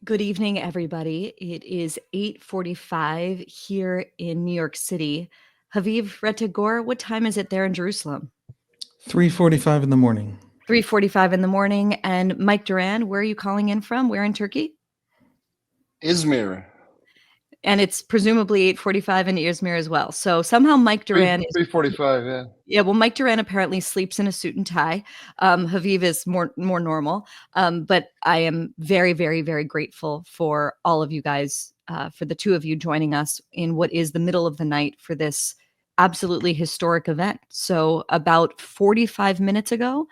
Good evening, everybody. It is 8:45 here in New York City. Haviv, Rettig, what time is it there in Jerusalem? 3:45 in the morning. 3:45 in the morning. And Mike Duran, where are you calling in from? Where in Turkey? Izmir. And it's presumably 8:45 in Izmir as well. So somehow Mike Duran is 3:45. Yeah. Yeah, well, Mike Duran apparently sleeps in a suit and tie. Haviv is more normal, but I am very, very, very grateful for all of you guys, for the two of you joining us in what is the middle of the night for this absolutely historic event. So, about 45 minutes ago,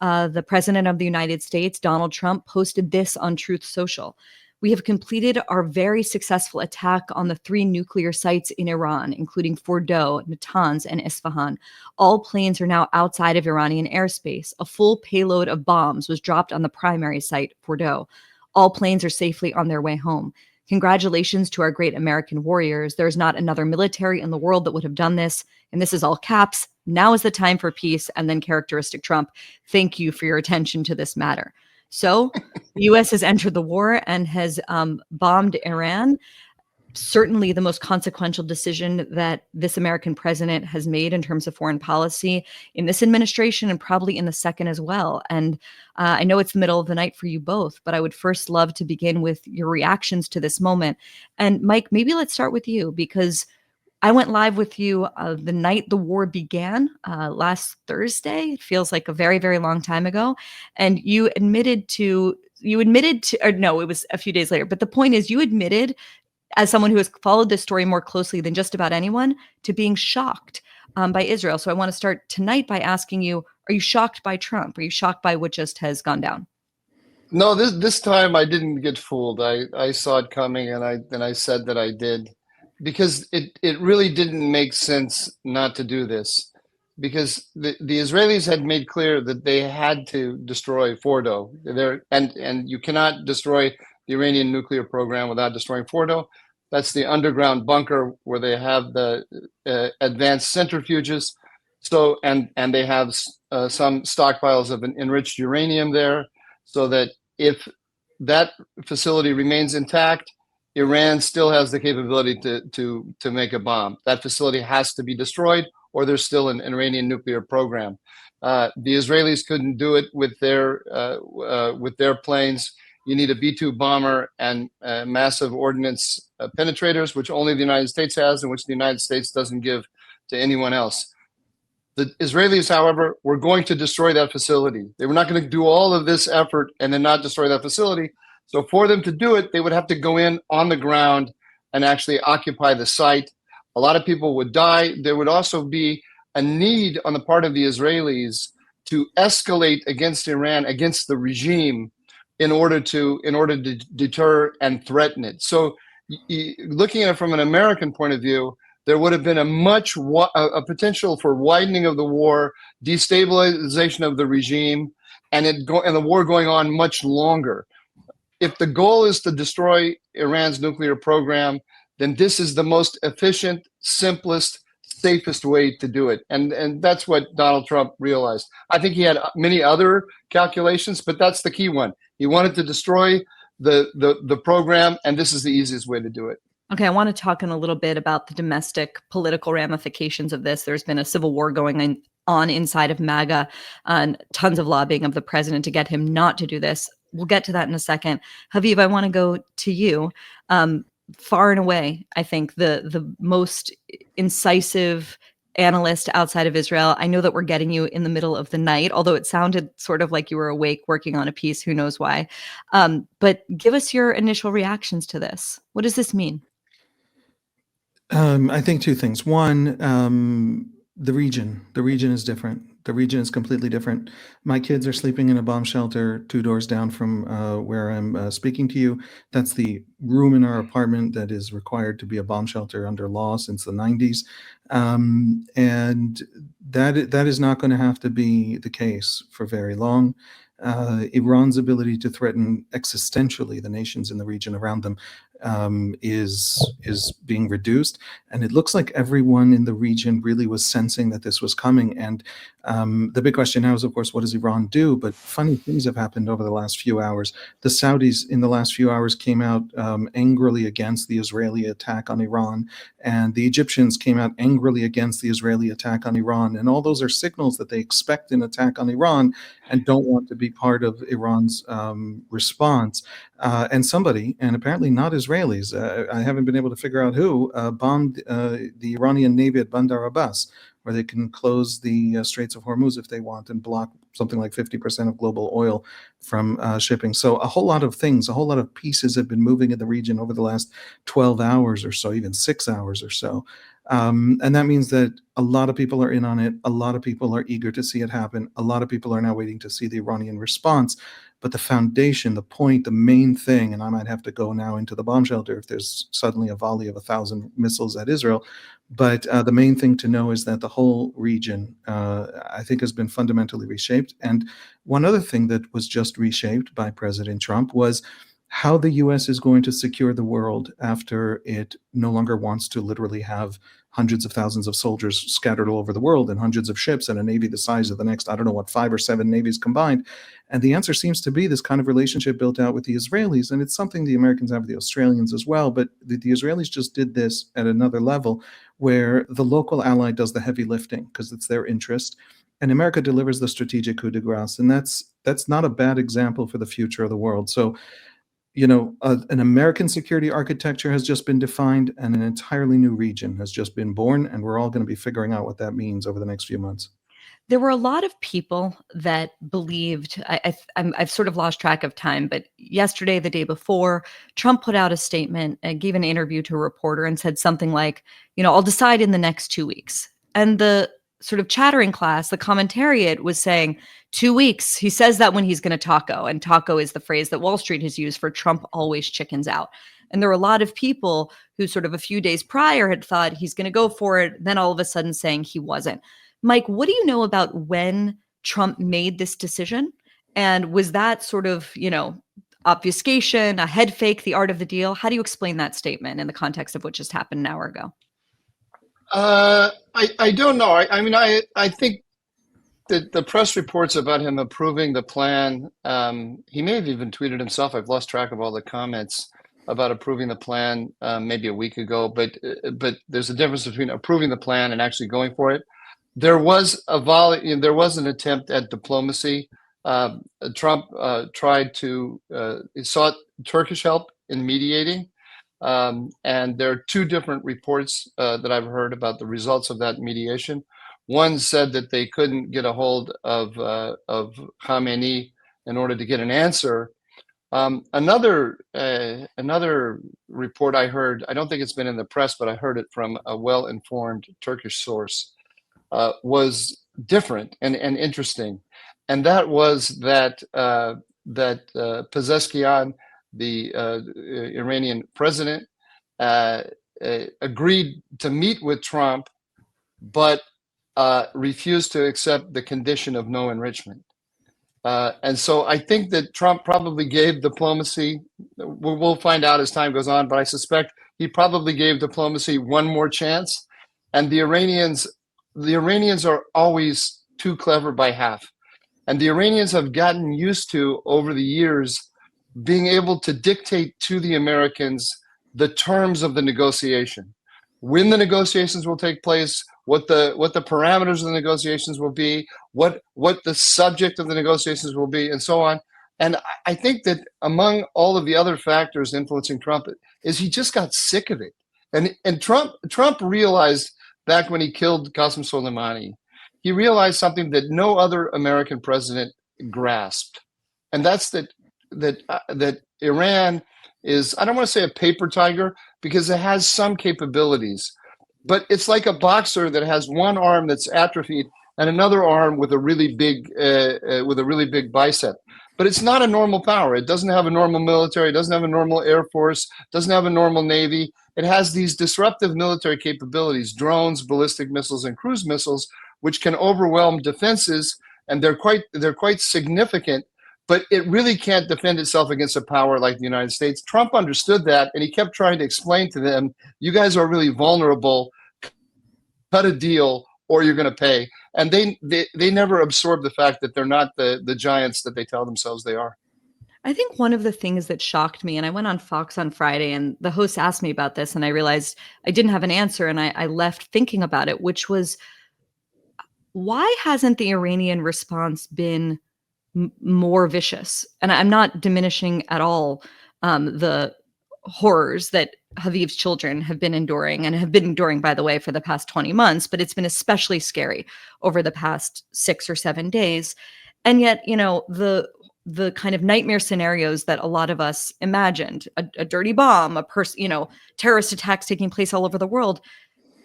the President of the United States, Donald Trump, posted this on Truth Social. We have completed our very successful attack on the 3 nuclear sites in Iran, including Fordow, Natanz, and Isfahan. All planes are now outside of Iranian airspace. A full payload of bombs was dropped on the primary site, Fordow. All planes are safely on their way home. Congratulations to our great American warriors. There's not another military in the world that would have done this. And this is all caps. Now is the time for peace. And then characteristic Trump. Thank you for your attention to this matter. So the U.S. has entered the war and has bombed Iran. Certainly the most consequential decision that this American president has made in terms of foreign policy in this administration and probably in the second as well. And I know it's the middle of the night for you both, but I would first love to begin with your reactions to this moment. And Mike, maybe let's start with you, because I went live with you the night the war began last Thursday. It feels like a very, very long time ago. And you admitted to, or no, it was a few days later. But the point is, you admitted, as someone who has followed this story more closely than just about anyone, to being shocked by Israel. So I want to start tonight by asking you, are you shocked by Trump? Are you shocked by what just has gone down? No, this time I didn't get fooled. I saw it coming, and I said that I did, because it really didn't make sense not to do this, because the Israelis had made clear that they had to destroy Fordow. And you cannot destroy the Iranian nuclear program without destroying Fordow. That's the underground bunker where they have the advanced centrifuges. So and they have some stockpiles of enriched uranium there, so that if that facility remains intact, Iran still has the capability to make a bomb. That facility has to be destroyed, or there's still an Iranian nuclear program. The Israelis couldn't do it with their planes. You need a B-2 bomber and massive ordnance penetrators, which only the United States has, and which the United States doesn't give to anyone else. The Israelis, however, were going to destroy that facility. They were not going to do all of this effort and then not destroy that facility. So for them to do it, they would have to go in on the ground and actually occupy the site. A lot of people would die. There would also be a need on the part of the Israelis to escalate against Iran, against the regime, in order to deter and threaten it. So looking at it from an American point of view, there would have been a potential for widening of the war, destabilization of the regime, and the war going on much longer. If the goal is to destroy Iran's nuclear program, then this is the most efficient, simplest, safest way to do it. And that's what Donald Trump realized. I think he had many other calculations, but that's the key one. He wanted to destroy the program, and this is the easiest way to do it. Okay, I want to talk in a little bit about the domestic political ramifications of this. There's been a civil war going on inside of MAGA, and tons of lobbying of the president to get him not to do this. We'll get to that in a second. Haviv, I want to go to you. Far and away, I think the most incisive analyst outside of Israel. I know that we're getting you in the middle of the night, although it sounded sort of like you were awake working on a piece. Who knows why? But give us your initial reactions to this. What does this mean? I think two things. One, the region. The region is different. The region is completely different. My kids are sleeping in a bomb shelter 2 doors down from where I'm speaking to you. That's the room in our apartment that is required to be a bomb shelter under law since the 90s. And that is not going to have to be the case for very long. Iran's ability to threaten existentially the nations in the region around them is being reduced, and it looks like everyone in the region really was sensing that this was coming. And the big question now is, of course, what does Iran do? But funny things have happened over the last few hours. The Saudis in the last few hours came out angrily against the Israeli attack on Iran, and the Egyptians came out angrily against the Israeli attack on Iran. And all those are signals that they expect an attack on Iran and don't want to be part of Iran's response. And somebody, and apparently not Israelis, I haven't been able to figure out who, bombed the Iranian Navy at Bandar Abbas, where they can close the Straits of Hormuz if they want and block something like 50% of global oil from shipping. So a whole lot of things, a whole lot of pieces have been moving in the region over the last 12 hours or so, even 6 hours or so. And that means that a lot of people are in on it. A lot of people are eager to see it happen. A lot of people are now waiting to see the Iranian response. But the foundation, the point, the main thing, and I might have to go now into the bomb shelter if there's suddenly a volley of 1,000 missiles at Israel. But the main thing to know is that the whole region, I think, has been fundamentally reshaped. And one other thing that was just reshaped by President Trump was how the US is going to secure the world after it no longer wants to literally have hundreds of thousands of soldiers scattered all over the world and hundreds of ships and a navy the size of the next, I don't know what, 5 or 7 navies combined. And the answer seems to be this kind of relationship built out with the Israelis. And it's something the Americans have with the Australians as well. But the Israelis just did this at another level where the local ally does the heavy lifting because it's their interest. And America delivers the strategic coup de grace. And that's not a bad example for the future of the world. So, an American security architecture has just been defined and an entirely new region has just been born. And we're all going to be figuring out what that means over the next few months. There were a lot of people that believed, I've sort of lost track of time, but yesterday, the day before, Trump put out a statement and gave an interview to a reporter and said something like, I'll decide in the next 2 weeks. And the sort of chattering class, the commentariat was saying 2 weeks. He says that when he's going to taco, and taco is the phrase that Wall Street has used for Trump always chickens out. And there were a lot of people who sort of a few days prior had thought he's going to go for it, then all of a sudden saying he wasn't. Mike, what do you know about when Trump made this decision? And was that sort of, obfuscation, a head fake, the art of the deal? How do you explain that statement in the context of what just happened an hour ago? I don't know. I think that the press reports about him approving the plan, he may have even tweeted himself. I've lost track of all the comments about approving the plan maybe a week ago. But there's a difference between approving the plan and actually going for it. There was an attempt at diplomacy. Trump sought Turkish help in mediating. And there are 2 different reports that I've heard about the results of that mediation. One said that they couldn't get a hold of Khamenei in order to get an answer. Another report I heard, I don't think it's been in the press, but I heard it from a well-informed Turkish source, was different and interesting. And that was that Pezeshkian, the Iranian president, agreed to meet with Trump, but refused to accept the condition of no enrichment. And so I think that Trump probably gave diplomacy, we'll find out as time goes on, but I suspect he probably gave diplomacy one more chance. And the Iranians are always too clever by half. And the Iranians have gotten used to, over the years, being able to dictate to the Americans the terms of the negotiation, when the negotiations will take place, what the parameters of the negotiations will be, what the subject of the negotiations will be, and so on. And I think that among all of the other factors influencing Trump is he just got sick of it. And Trump realized back when he killed Qasem Soleimani, he realized something that no other American president grasped, and that's that Iran is, I don't want to say a paper tiger because it has some capabilities, but it's like a boxer that has one arm that's atrophied and another arm with a really big bicep. But it's not a normal power. It doesn't have a normal military. It doesn't have a normal air force. Doesn't have a normal navy. It has these disruptive military capabilities: drones, ballistic missiles, and cruise missiles, which can overwhelm defenses, and they're quite significant. but it really can't defend itself against a power like the United States. Trump understood that, and he kept trying to explain to them, you guys are really vulnerable, cut a deal or you're going to pay. And they never absorb the fact that they're not the giants that they tell themselves they are. I think one of the things that shocked me, and I went on Fox on Friday and the host asked me about this, and I realized I didn't have an answer, and I left thinking about it, which was, why hasn't the Iranian response been more vicious? And I'm not diminishing at all the horrors that Haviv's children have been enduring, and have been enduring, by the way, for the past 20 months, but it's been especially scary over the past 6 or 7 days. And yet, the kind of nightmare scenarios that a lot of us imagined, a dirty bomb, a person, terrorist attacks taking place all over the world,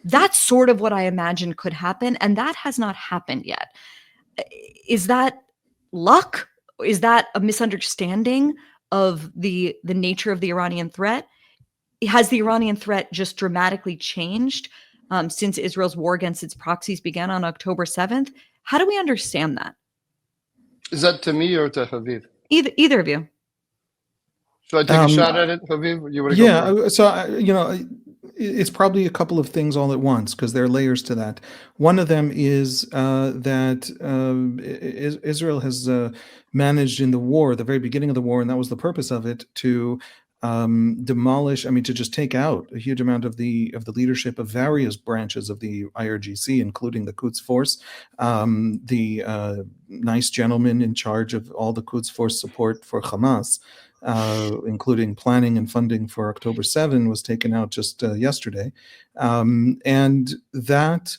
that's sort of what I imagined could happen. And that has not happened yet. Is that luck? Is that a misunderstanding of the nature of the Iranian threat? Has the Iranian threat just dramatically changed since Israel's war against its proxies began on October 7th? How do we understand that? Is that to me or to Haviv? Either of you. Should I take a shot at it, Haviv? You want to go? So it's probably a couple of things all at once, because there are layers to that. One of them is that Israel has managed in the war, the very beginning of the war, and that was the purpose of it, to demolish, to just take out a huge amount of the leadership of various branches of the IRGC, including the Quds Force. The nice gentleman in charge of all the Quds Force support for Hamas, including planning and funding for October 7, was taken out just yesterday. And that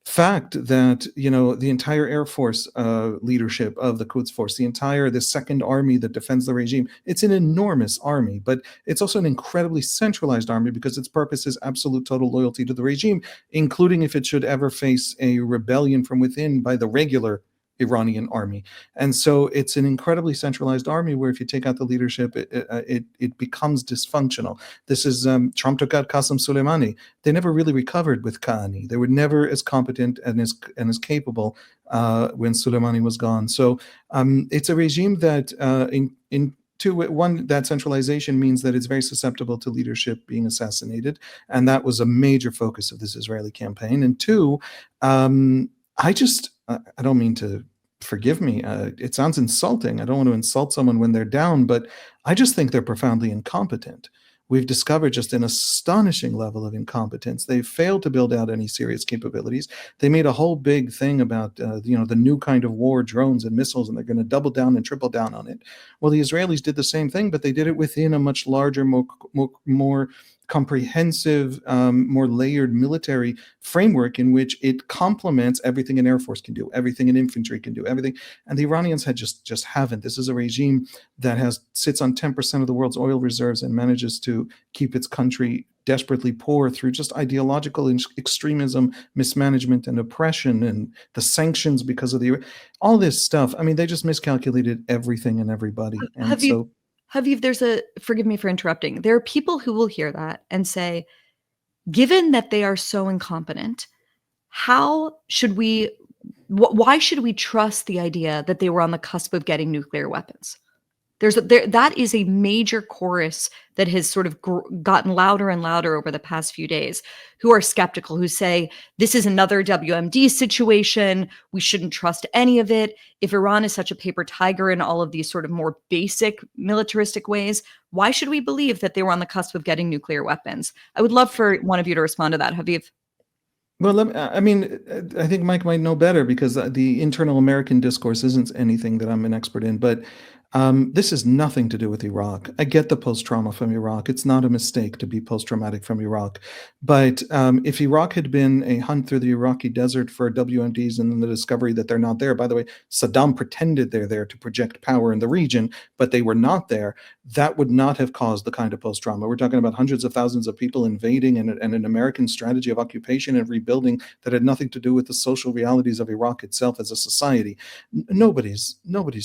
fact that, the entire Air Force leadership of the Quds Force, the second army that defends the regime, it's an enormous army, but it's also an incredibly centralized army, because its purpose is absolute total loyalty to the regime, including if it should ever face a rebellion from within by the regular Iranian army. And so it's an incredibly centralized army where if you take out the leadership, it becomes dysfunctional. This is Trump took out Qasem Soleimani. They never really recovered with Khamenei. They were never as competent and as capable when Soleimani was gone. So it's a regime that one, that centralization means that it's very susceptible to leadership being assassinated, and that was a major focus of this Israeli campaign. And two, I don't mean to, forgive me, it sounds insulting. I don't want to insult someone when they're down, but I just think they're profoundly incompetent. We've discovered just an astonishing level of incompetence. They failed to build out any serious capabilities. They made a whole big thing about the new kind of war, drones and missiles, and they're going to double down and triple down on it. Well, the Israelis did the same thing, but they did it within a much larger, more comprehensive, more layered military framework in which it complements everything an Air Force can do, everything an infantry can do, everything. And the Iranians had just haven't. This is a regime that sits on 10% of the world's oil reserves and manages to keep its country desperately poor through just ideological extremism, mismanagement, and oppression, and the sanctions because of all this stuff. They just miscalculated everything and everybody. And Haviv, forgive me for interrupting. There are people who will hear that and say, given that they are so incompetent, why should we trust the idea that they were on the cusp of getting nuclear weapons? That is a major chorus that has sort of gotten louder and louder over the past few days, who are skeptical, who say, this is another WMD situation. We shouldn't trust any of it. If Iran is such a paper tiger in all of these sort of more basic militaristic ways, why should we believe that they were on the cusp of getting nuclear weapons? I would love for one of you to respond to that, Haviv. Well, I think Mike might know better, because the internal American discourse isn't anything that I'm an expert in, but this has nothing to do with Iraq. I get the post-trauma from Iraq. It's not a mistake to be post-traumatic from Iraq. But if Iraq had been a hunt through the Iraqi desert for WMDs and then the discovery that they're not there, by the way, Saddam pretended they're there to project power in the region, but they were not there, that would not have caused the kind of post-trauma. We're talking about hundreds of thousands of people invading and an American strategy of occupation and rebuilding that had nothing to do with the social realities of Iraq itself as a society. Nobody's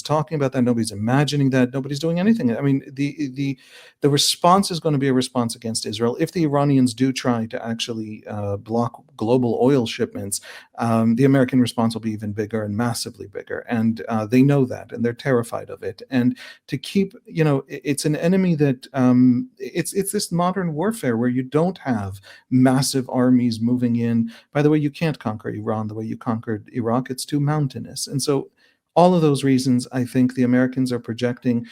talking about that. Nobody's imagining imagining that nobody's doing anything. I mean, the response is going to be a response against Israel. If the Iranians do try to actually block global oil shipments, the American response will be even bigger and massively bigger. And they know that, and they're terrified of it. And to keep, it's an enemy that it's this modern warfare where you don't have massive armies moving in. By the way, you can't conquer Iran the way you conquered Iraq. It's too mountainous. And so all of those reasons, I think the Americans are projecting.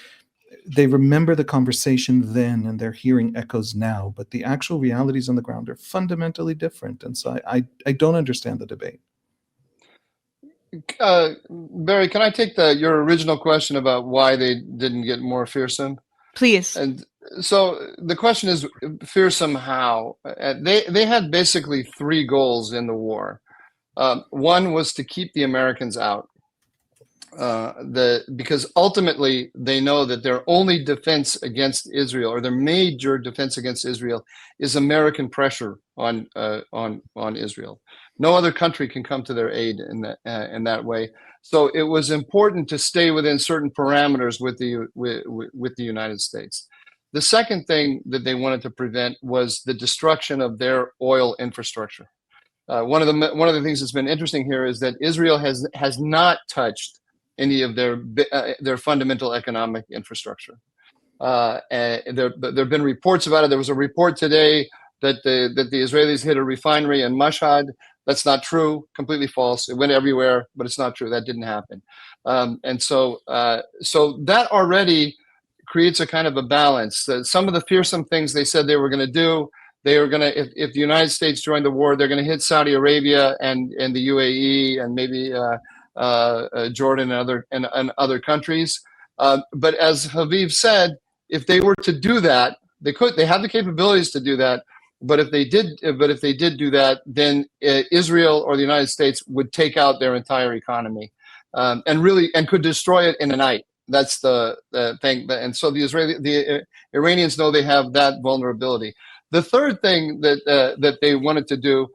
They remember the conversation then, and they're hearing echoes now, but the actual realities on the ground are fundamentally different. And so I don't understand the debate. Barry, can I take your original question about why they didn't get more fearsome? Please. And so the question is, fearsome how? They had basically three goals in the war. One was to keep the Americans out. Because ultimately they know that their only defense against Israel, or their major defense against Israel, is American pressure on Israel. No other country can come to their aid in that way. So it was important to stay within certain parameters with the United States. The second thing that they wanted to prevent was the destruction of their oil infrastructure. One of the things that's been interesting here is that Israel has not touched any of their fundamental economic infrastructure. And there have been reports about it. There was a report today that the Israelis hit a refinery in Mashhad. That's not true. Completely false. It went everywhere, but it's not true. That didn't happen. And so that already creates a kind of a balance. Some of the fearsome things they said they were going to do, they were going to, if the United States joined the war, they're going to hit Saudi Arabia and the UAE and maybe Jordan and other countries. But as Haviv said, if they were to do that, they have the capabilities to do that. But if they did do that, then Israel or the United States would take out their entire economy, and could destroy it in a night. That's the thing. And so the Iranians know they have that vulnerability. The third thing that they wanted to do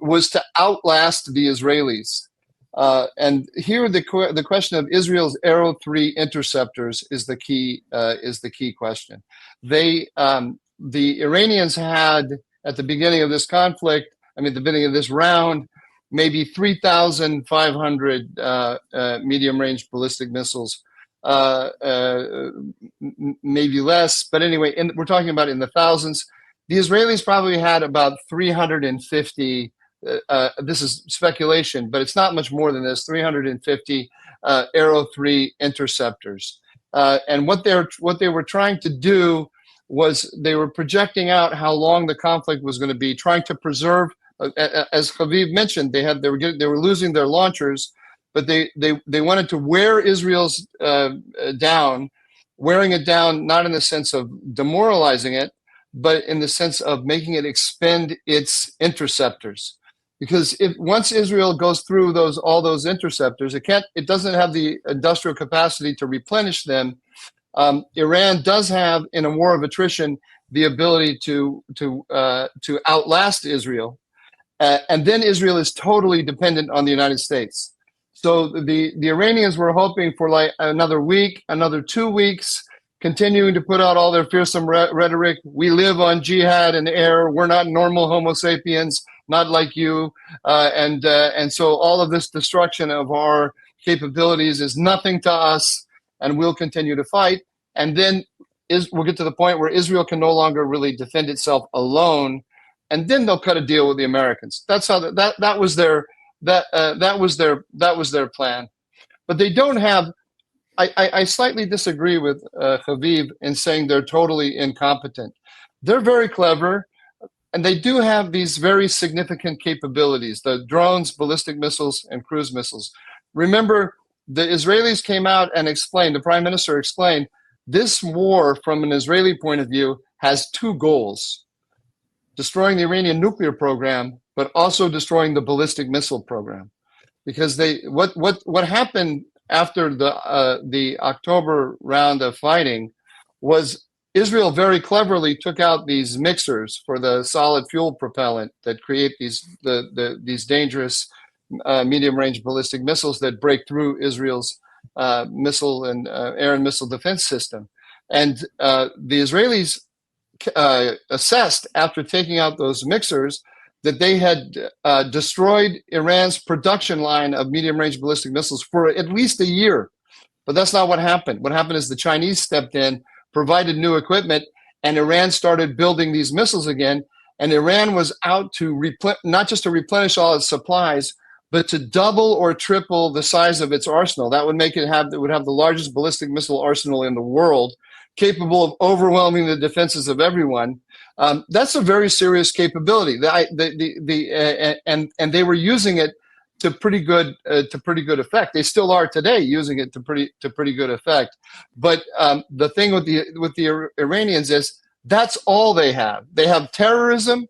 was to outlast the Israelis. And here the question of Israel's Arrow 3 interceptors is the key question. The Iranians had, at the beginning of this conflict, the beginning of this round, maybe 3,500 medium-range ballistic missiles, maybe less. But anyway, we're talking about in the thousands. The Israelis probably had about 350. This is speculation, but it's not much more than this. 350 Arrow 3 interceptors, and what they were trying to do was they were projecting out how long the conflict was going to be, trying to preserve. As Haviv mentioned, they were losing their launchers, but they wanted to wear Israel's down, wearing it down not in the sense of demoralizing it, but in the sense of making it expend its interceptors. Because once Israel goes through all those interceptors, it doesn't have the industrial capacity to replenish them. Iran does have, in a war of attrition, the ability to outlast Israel, and then Israel is totally dependent on the United States. So the Iranians were hoping for like another week, another 2 weeks, continuing to put out all their fearsome rhetoric. We live on jihad and air. We're not normal Homo sapiens, not like you. And so all of this destruction of our capabilities is nothing to us, and we'll continue to fight. And then we'll get to the point where Israel can no longer really defend itself alone, and then they'll cut a deal with the Americans. That's how that was their plan. But they don't have. I slightly disagree with Haviv in saying they're totally incompetent. They're very clever, and they do have these very significant capabilities: the drones, ballistic missiles, and cruise missiles. Remember, the Israelis came out and explained, the prime minister explained, this war from an Israeli point of view has two goals: destroying the Iranian nuclear program, but also destroying the ballistic missile program. Because what happened after the October round of fighting was Israel very cleverly took out these mixers for the solid fuel propellant that create these dangerous medium-range ballistic missiles that break through Israel's missile and air and missile defense system. And the Israelis assessed after taking out those mixers that they had destroyed Iran's production line of medium-range ballistic missiles for at least a year. But that's not what happened. What happened is the Chinese stepped in, provided new equipment, and Iran started building these missiles again. And Iran was out to not just to replenish all its supplies, but to double or triple the size of its arsenal. That would make it would have the largest ballistic missile arsenal in the world, capable of overwhelming the defenses of everyone. That's a very serious capability. And they were using it to pretty good effect. They still are today using it to pretty good effect. But the thing with the Iranians is that's all they have. They have terrorism,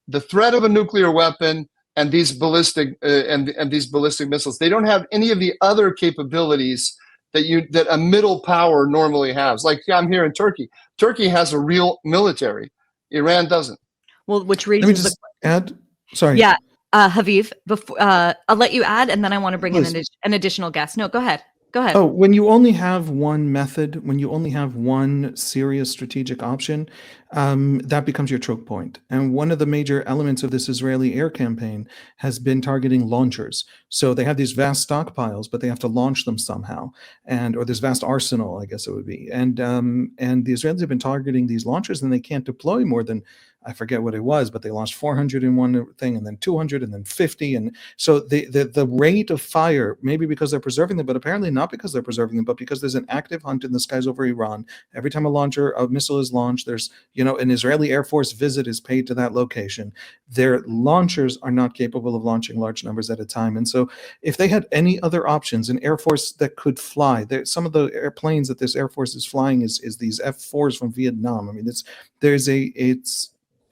the threat of a nuclear weapon, and these ballistic missiles. They don't have any of the other capabilities that a middle power normally has. Like I'm here in Turkey. Turkey has a real military. Iran doesn't. Well, which raises Let me just add. Sorry. Yeah, Haviv. Before I'll let you add, and then I want to bring in an additional guest. No, go ahead. Go ahead. Oh, when you only have one method, when you only have one serious strategic option, that becomes your choke point. And one of the major elements of this Israeli air campaign has been targeting launchers. So they have these vast stockpiles, but they have to launch them somehow, or this vast arsenal, I guess it would be. And the Israelis have been targeting these launchers, and they can't deploy more than, I forget what it was, but they launched 400 in one thing, and then 200, and then 50. And so the rate of fire, maybe because they're preserving them, but apparently not because they're preserving them, but because there's an active hunt in the skies over Iran. Every time a missile is launched, there's an Israeli Air Force visit is paid to that location. Their launchers are not capable of launching large numbers at a time. And so if they had any other options, an Air Force that could fly, some of the airplanes that this Air Force is flying is these F-4s from Vietnam. I mean,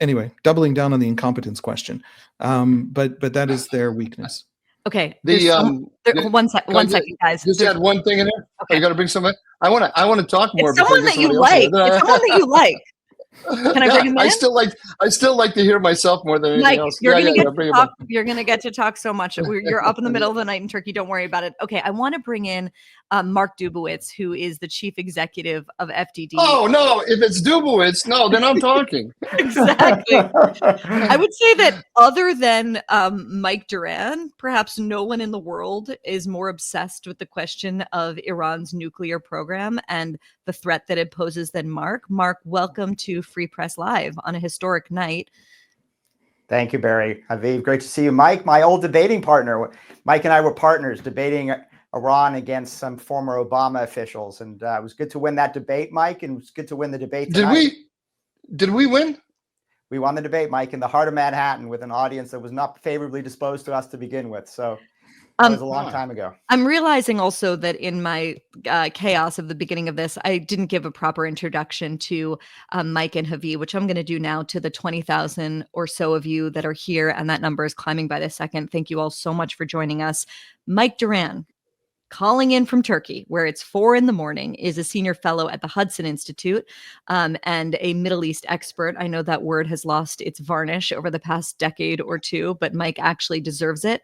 anyway, doubling down on the incompetence question, but that is their weakness. Okay. One second, guys. Just add one thing in there. Okay. You got to bring someone. I want to talk more. It's someone that you like. It's someone that you like. Can I bring him in? I still like to hear myself more than anything else. You're gonna get to talk so much. You're up in the middle of the night in Turkey. Don't worry about it. Okay, I want to bring in Mark Dubowitz, who is the chief executive of FDD. Oh no! If it's Dubowitz, no, then I'm talking. Exactly. I would say that other than Mike Duran, perhaps no one in the world is more obsessed with the question of Iran's nuclear program and the threat that it poses than Mark. Mark, welcome to Free Press Live on a historic night. Thank you, Bari. Haviv, great to see you. Mike, my old debating partner. Mike and I were partners debating Iran against some former Obama officials. And it was good to win that debate, Mike, and it was good to win the debate tonight. Did we win? We won the debate, Mike, in the heart of Manhattan with an audience that was not favorably disposed to us to begin with. So that was a long time ago. I'm realizing also that in my chaos of the beginning of this, I didn't give a proper introduction to Mike and Haviv, which I'm going to do now to the 20,000 or so of you that are here. And that number is climbing by the second. Thank you all so much for joining us. Mike Duran, calling in from Turkey, where it's 4 a.m, is a senior fellow at the Hudson Institute and a Middle East expert. I know that word has lost its varnish over the past decade or two, but Mike actually deserves it.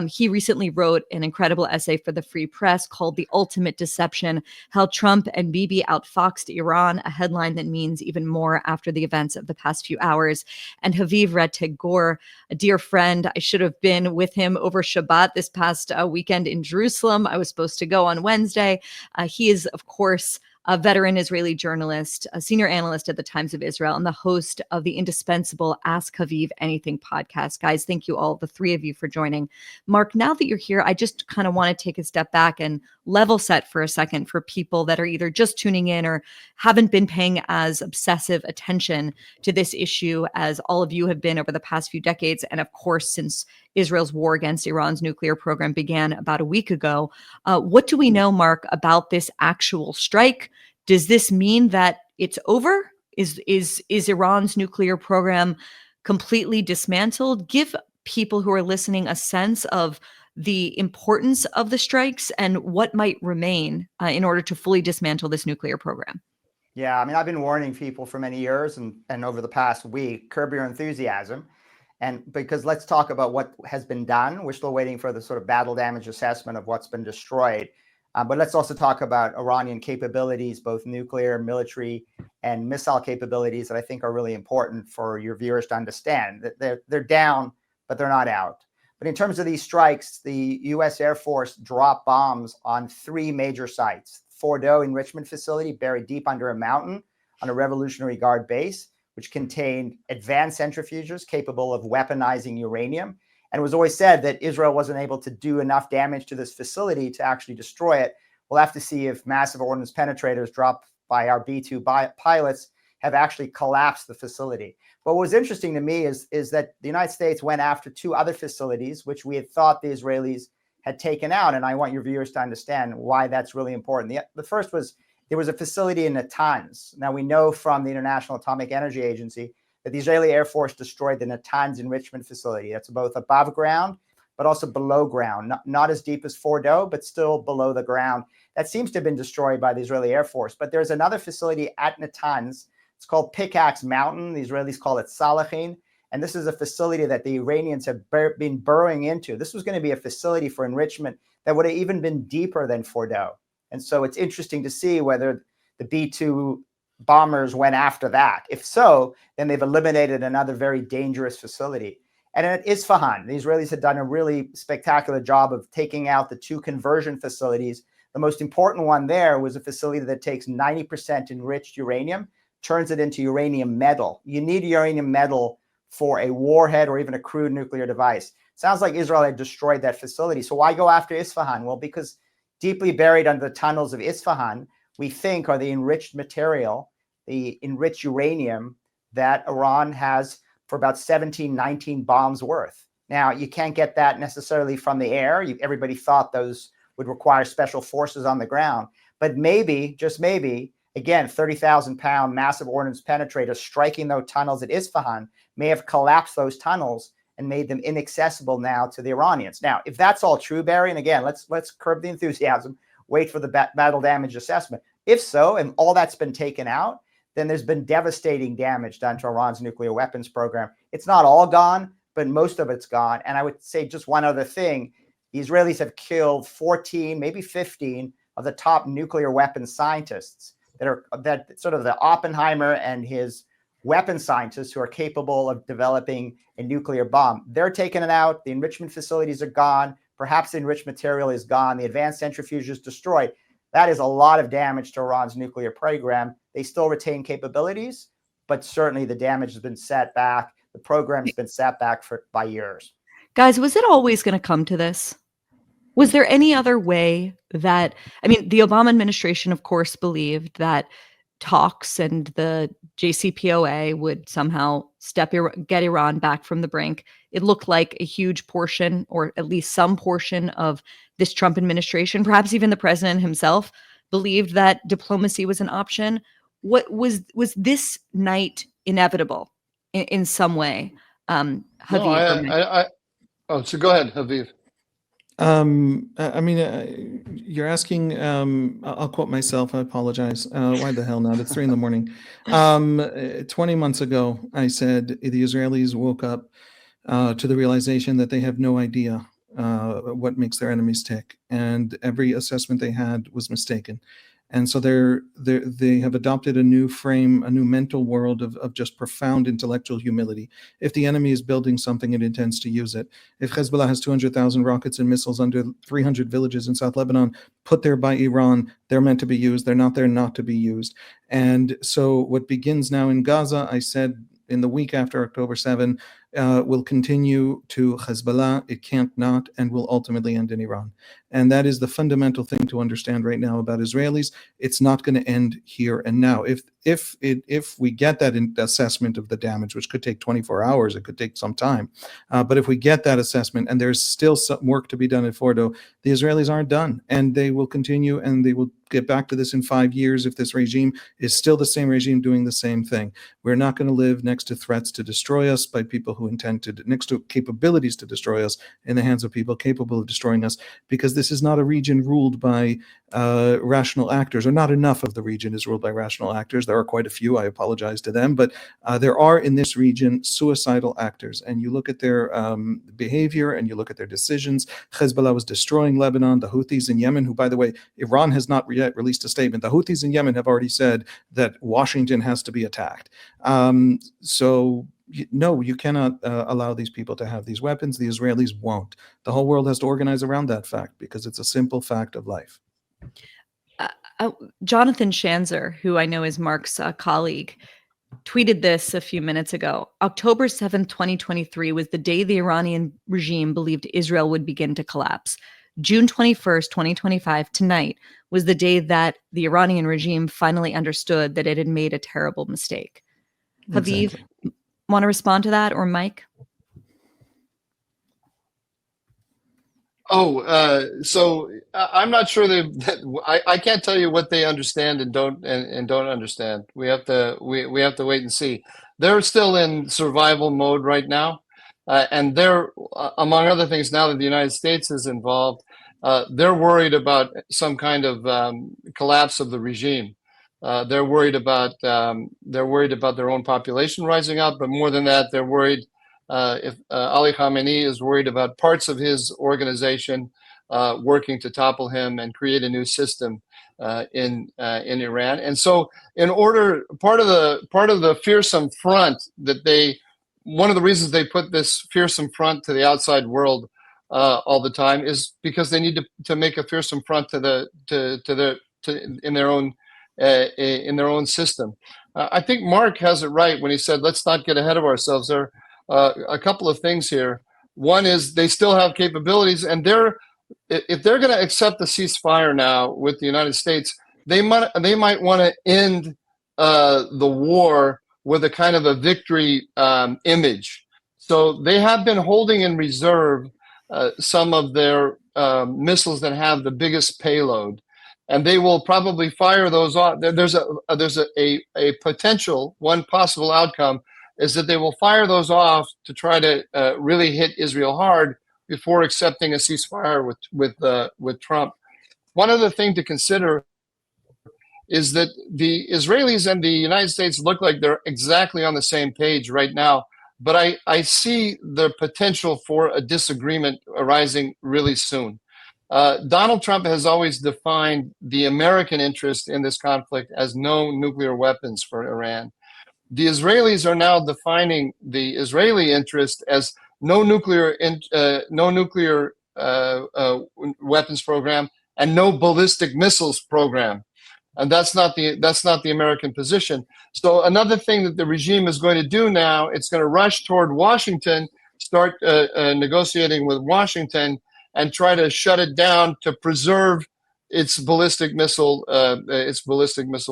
He recently wrote an incredible essay for the Free Press called The Ultimate Deception: How Trump and Bibi Outfoxed Iran, a headline that means even more after the events of the past few hours. And Haviv Rettig, a dear friend. I should have been with him over Shabbat this past weekend in Jerusalem. I was supposed to go on Wednesday. He is, of course, a veteran Israeli journalist, a senior analyst at the Times of Israel, and the host of the indispensable Ask Haviv Anything podcast. Guys, thank you all, the three of you, for joining. Mark, now that you're here, I just kind of want to take a step back and level set for a second for people that are either just tuning in or haven't been paying as obsessive attention to this issue as all of you have been over the past few decades. And of course, since Israel's war against Iran's nuclear program began about a week ago. What do we know, Mark, about this actual strike? Does this mean that it's over? Is Iran's nuclear program completely dismantled? Give people who are listening a sense of the importance of the strikes and what might remain in order to fully dismantle this nuclear program. Yeah, I mean, I've been warning people for many years and over the past week, curb your enthusiasm. And because let's talk about what has been done. We're still waiting for the sort of battle damage assessment of what's been destroyed. But let's also talk about Iranian capabilities, both nuclear, military, and missile capabilities that I think are really important for your viewers to understand. That they're down, but they're not out. But in terms of these strikes, the U.S. Air Force dropped bombs on 3 major sites. Fordow enrichment facility buried deep under a mountain on a Revolutionary Guard base, which contained advanced centrifuges capable of weaponizing uranium. And it was always said that Israel wasn't able to do enough damage to this facility to actually destroy it. We'll have to see if massive ordnance penetrators dropped by our B-2 pilots have actually collapsed the facility. But what was interesting to me is that the United States went after 2 other facilities, which we had thought the Israelis had taken out. And I want your viewers to understand why that's really important. The first was there was a facility in Natanz. Now, we know from the International Atomic Energy Agency that the Israeli Air Force destroyed the Natanz enrichment facility. That's both above ground, but also below ground, not as deep as Fordow, but still below the ground. That seems to have been destroyed by the Israeli Air Force. But there's another facility at Natanz. It's called Pickaxe Mountain. The Israelis call it Salachin. And this is a facility that the Iranians have been burrowing into. This was going to be a facility for enrichment that would have even been deeper than Fordow. And so it's interesting to see whether the B-2 bombers went after that. If so, then they've eliminated another very dangerous facility. And at Isfahan, the Israelis had done a really spectacular job of taking out the 2 conversion facilities. The most important one there was a facility that takes 90% enriched uranium, turns it into uranium metal. You need uranium metal for a warhead or even a crude nuclear device. Sounds like Israel had destroyed that facility. So why go after Isfahan? Well, because deeply buried under the tunnels of Isfahan, we think are the enriched material, the enriched uranium that Iran has for about 17, 19 bombs worth. Now, you can't get that necessarily from the air. Everybody thought those would require special forces on the ground. But maybe, just maybe, again, 30,000-pound massive ordnance penetrator striking those tunnels at Isfahan may have collapsed those tunnels and made them inaccessible now to the Iranians. Now, if that's all true, Barry, and again, let's curb the enthusiasm, wait for the battle damage assessment. If so, and all that's been taken out, then there's been devastating damage done to Iran's nuclear weapons program. It's not all gone, but most of it's gone. And I would say just one other thing. The Israelis have killed 14, maybe 15 of the top nuclear weapons scientists that sort of the Oppenheimer and his weapons scientists who are capable of developing a nuclear bomb. They're taking it out. The enrichment facilities are gone. Perhaps the enriched material is gone. The advanced centrifuge is destroyed. That is a lot of damage to Iran's nuclear program. They still retain capabilities, but certainly the damage has been set back. The program's been set back by years. Guys, was it always going to come to this? Was there any other way that, I mean, the Obama administration, of course, believed that talks and the JCPOA would somehow get Iran back from the brink. It looked like a huge portion, or at least some portion of this Trump administration, perhaps even the president himself, believed that diplomacy was an option. What was this night inevitable in some way? Haviv, so go ahead, Haviv. I mean, you're asking, I'll quote myself. I apologize. Why the hell not? It's 3 a.m. 20 months ago, I said the Israelis woke up to the realization that they have no idea what makes their enemies tick. And every assessment they had was mistaken. And so they have adopted a new frame, a new mental world of just profound intellectual humility. If the enemy is building something, it intends to use it. If Hezbollah has 200,000 rockets and missiles under 300 villages in South Lebanon, put there by Iran, they're meant to be used. They're not there not to be used. And so what begins now in Gaza, I said in the week after October 7, will continue to Hezbollah. It can't not, and will ultimately end in Iran. And that is the fundamental thing to understand right now about Israelis. It's not going to end here and now. If we get that assessment of the damage, which could take 24 hours, it could take some time. But if we get that assessment, and there's still some work to be done at Fordow, the Israelis aren't done, and they will continue, and they will get back to this in 5 years if this regime is still the same regime doing the same thing. We're not going to live next to threats to destroy us by people who who intend to, next to capabilities to destroy us, in the hands of people capable of destroying us, because this is not a region ruled by rational actors, or not enough of the region is ruled by rational actors. There are quite a few, I apologize to them, but there are in this region suicidal actors, and you look at their behavior and you look at their decisions. Hezbollah was destroying Lebanon, the Houthis in Yemen, who, by the way, Iran has not yet released a statement. The Houthis in Yemen have already said that Washington has to be attacked. So no, you cannot allow these people to have these weapons. The Israelis won't. The whole world has to organize around that fact, because it's a simple fact of life. Jonathan Shanzer, who I know is Mark's colleague, tweeted this a few minutes ago. October 7th, 2023 was the day the Iranian regime believed Israel would begin to collapse. June 21st, 2025, tonight, was the day that the Iranian regime finally understood that it had made a terrible mistake. Haviv, Exactly. want to respond to that, or Mike? So I'm not sure I can't tell you what they understand and don't understand. We have to wait and see. They're still in survival mode right now, and they're among other things. Now that the United States is involved, they're worried about some kind of collapse of the regime. They're worried about their own population rising up, but more than that, they're worried. If Ali Khamenei is worried about parts of his organization working to topple him and create a new system in Iran, and so part of the fearsome front that one of the reasons they put this fearsome front to the outside world all the time is because they need to make a fearsome front in their own system. I think Mark has it right when he said, "Let's not get ahead of ourselves." There a couple of things here. One is they still have capabilities, and if they're going to accept the ceasefire now with the United States, they might want to end the war with a kind of a victory image. So they have been holding in reserve some of their missiles that have the biggest payload, and they will probably fire those off. There's a potential, one possible outcome is that they will fire those off to try to really hit Israel hard before accepting a ceasefire with Trump. One other thing to consider is that the Israelis and the United States look like they're exactly on the same page right now, but I see the potential for a disagreement arising really soon. Donald Trump has always defined the American interest in this conflict as no nuclear weapons for Iran. The Israelis are now defining the Israeli interest as no nuclear weapons program and no ballistic missiles program, and that's not the American position. So another thing that the regime is going to do now, it's going to rush toward Washington, start negotiating with Washington, and try to shut it down to preserve its ballistic missile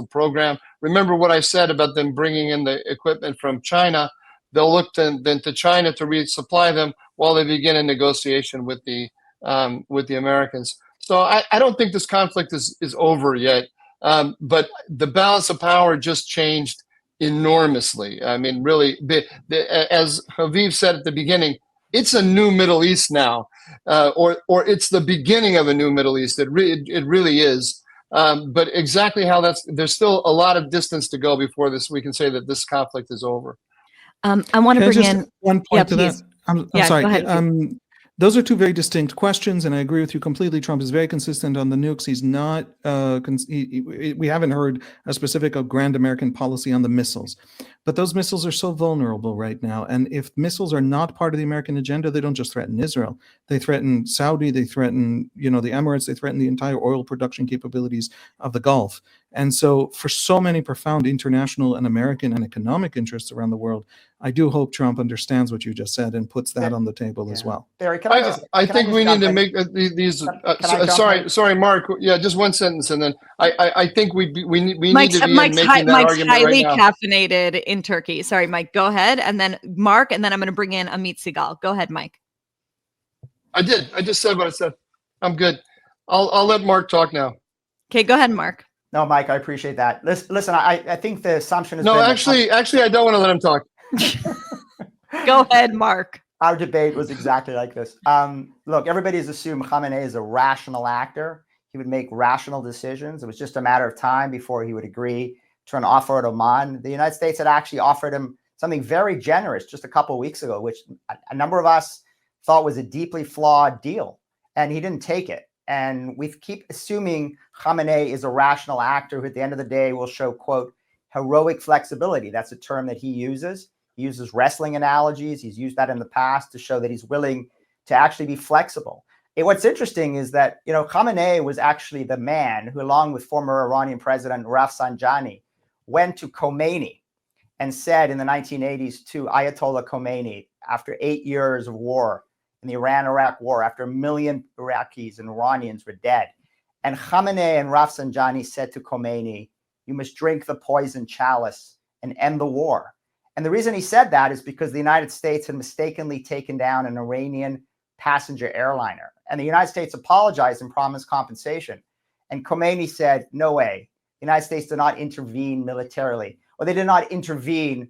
program. Remember what I said about them bringing in the equipment from China. They'll look then to China to resupply them while they begin a negotiation with the Americans. So I don't think this conflict is over yet, but the balance of power just changed enormously. I mean, really, as Haviv said at the beginning, it's a new Middle East now, or it's the beginning of a new Middle East. It really is. But exactly how there's still a lot of distance to go before we can say that this conflict is over. I want to bring in one point to that. I'm sorry. Go ahead. Those are two very distinct questions, and I agree with you completely. Trump is very consistent on the nukes. He's not. We haven't heard a specific grand American policy on the missiles, but those missiles are so vulnerable right now. And if missiles are not part of the American agenda, they don't just threaten Israel. They threaten Saudi. They threaten, the Emirates. They threaten the entire oil production capabilities of the Gulf. And so, for so many profound international and American and economic interests around the world, I do hope Trump understands what you just said and puts that on the table as well. Barry, I think we need to make these. Sorry, Mark. Yeah, just one sentence, and then I think we need to be making that argument highly right now. caffeinated in Turkey. Sorry, Mike. Go ahead, and then Mark, and then I'm going to bring in Amit Sigal. Go ahead, Mike. I did. I just said what I said. I'm good. I'll let Mark talk now. Okay, go ahead, Mark. No, Mike, I appreciate that. Listen, I think the assumption is actually, I don't want to let him talk. Go ahead, Mark. Our debate was exactly like this. Look, everybody's assumed Khamenei is a rational actor. He would make rational decisions. It was just a matter of time before he would agree to an offer at Oman. The United States had actually offered him something very generous just a couple of weeks ago, which a number of us thought was a deeply flawed deal, and he didn't take it. And we keep assuming Khamenei is a rational actor who at the end of the day will show, quote, heroic flexibility. That's a term that he uses. He uses wrestling analogies. He's used that in the past to show that he's willing to actually be flexible. What's interesting is that, Khamenei was actually the man who, along with former Iranian President Rafsanjani, went to Khomeini and said in the 1980s to Ayatollah Khomeini, after 8 years of war, in the Iran-Iraq war, after 1 million Iraqis and Iranians were dead. And Khamenei and Rafsanjani said to Khomeini, you must drink the poison chalice and end the war. And the reason he said that is because the United States had mistakenly taken down an Iranian passenger airliner. And the United States apologized and promised compensation. And Khomeini said, no way. The United States did not intervene militarily, or they did not intervene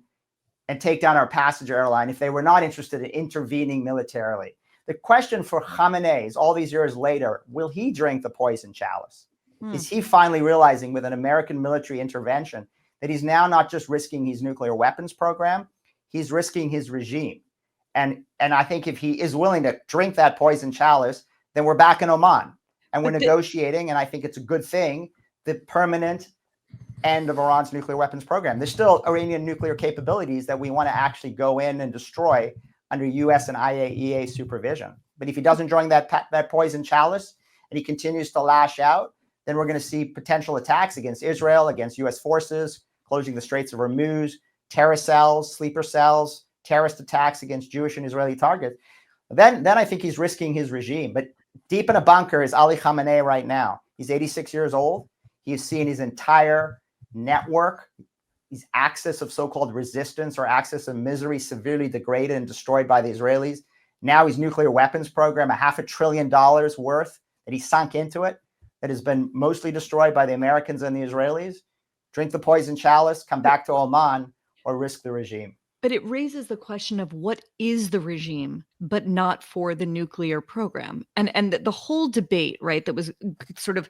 and take down our passenger airline if they were not interested in intervening militarily. The question for Khamenei is, all these years later, will he drink the poison chalice? Is he finally realizing with an American military intervention that he's now not just risking his nuclear weapons program, he's risking his regime? And I think if he is willing to drink that poison chalice, then we're back in Oman and we're negotiating, and I think it's a good thing, the permanent end of Iran's nuclear weapons program. There's still Iranian nuclear capabilities that we want to actually go in and destroy under US and IAEA supervision. But if he doesn't drink that poison chalice and he continues to lash out, then we're going to see potential attacks against Israel, against US forces, closing the Straits of Hormuz, terror cells, sleeper cells, terrorist attacks against Jewish and Israeli targets. Then I think he's risking his regime. But deep in a bunker is Ali Khamenei right now. He's 86 years old. He's seen his entire network, his axis of so-called resistance or axis of misery, severely degraded and destroyed by the Israelis. Now his nuclear weapons program, $500 billion worth that he sunk into it, that has been mostly destroyed by the Americans and the Israelis. Drink the poison chalice, come back to Oman, or risk the regime. But it raises the question of what is the regime, but not for the nuclear program. And the whole debate, right, that was sort of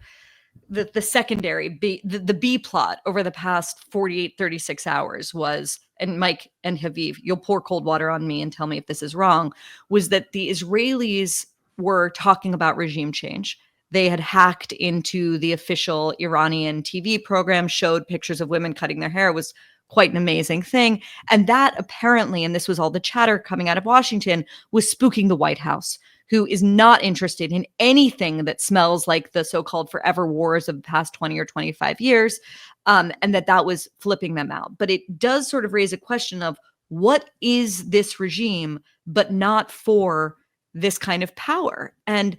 the secondary the B plot over the past 48, 36 hours was, and Mike and Haviv, you'll pour cold water on me and tell me if this is wrong, was that the Israelis were talking about regime change. They had hacked into the official Iranian TV program, showed pictures of women cutting their hair. It was quite an amazing thing. And that apparently, and this was all the chatter coming out of Washington, was spooking the White House, who is not interested in anything that smells like the so-called forever wars of the past 20 or 25 years, and that was flipping them out. But it does sort of raise a question of what is this regime, but not for this kind of power. And,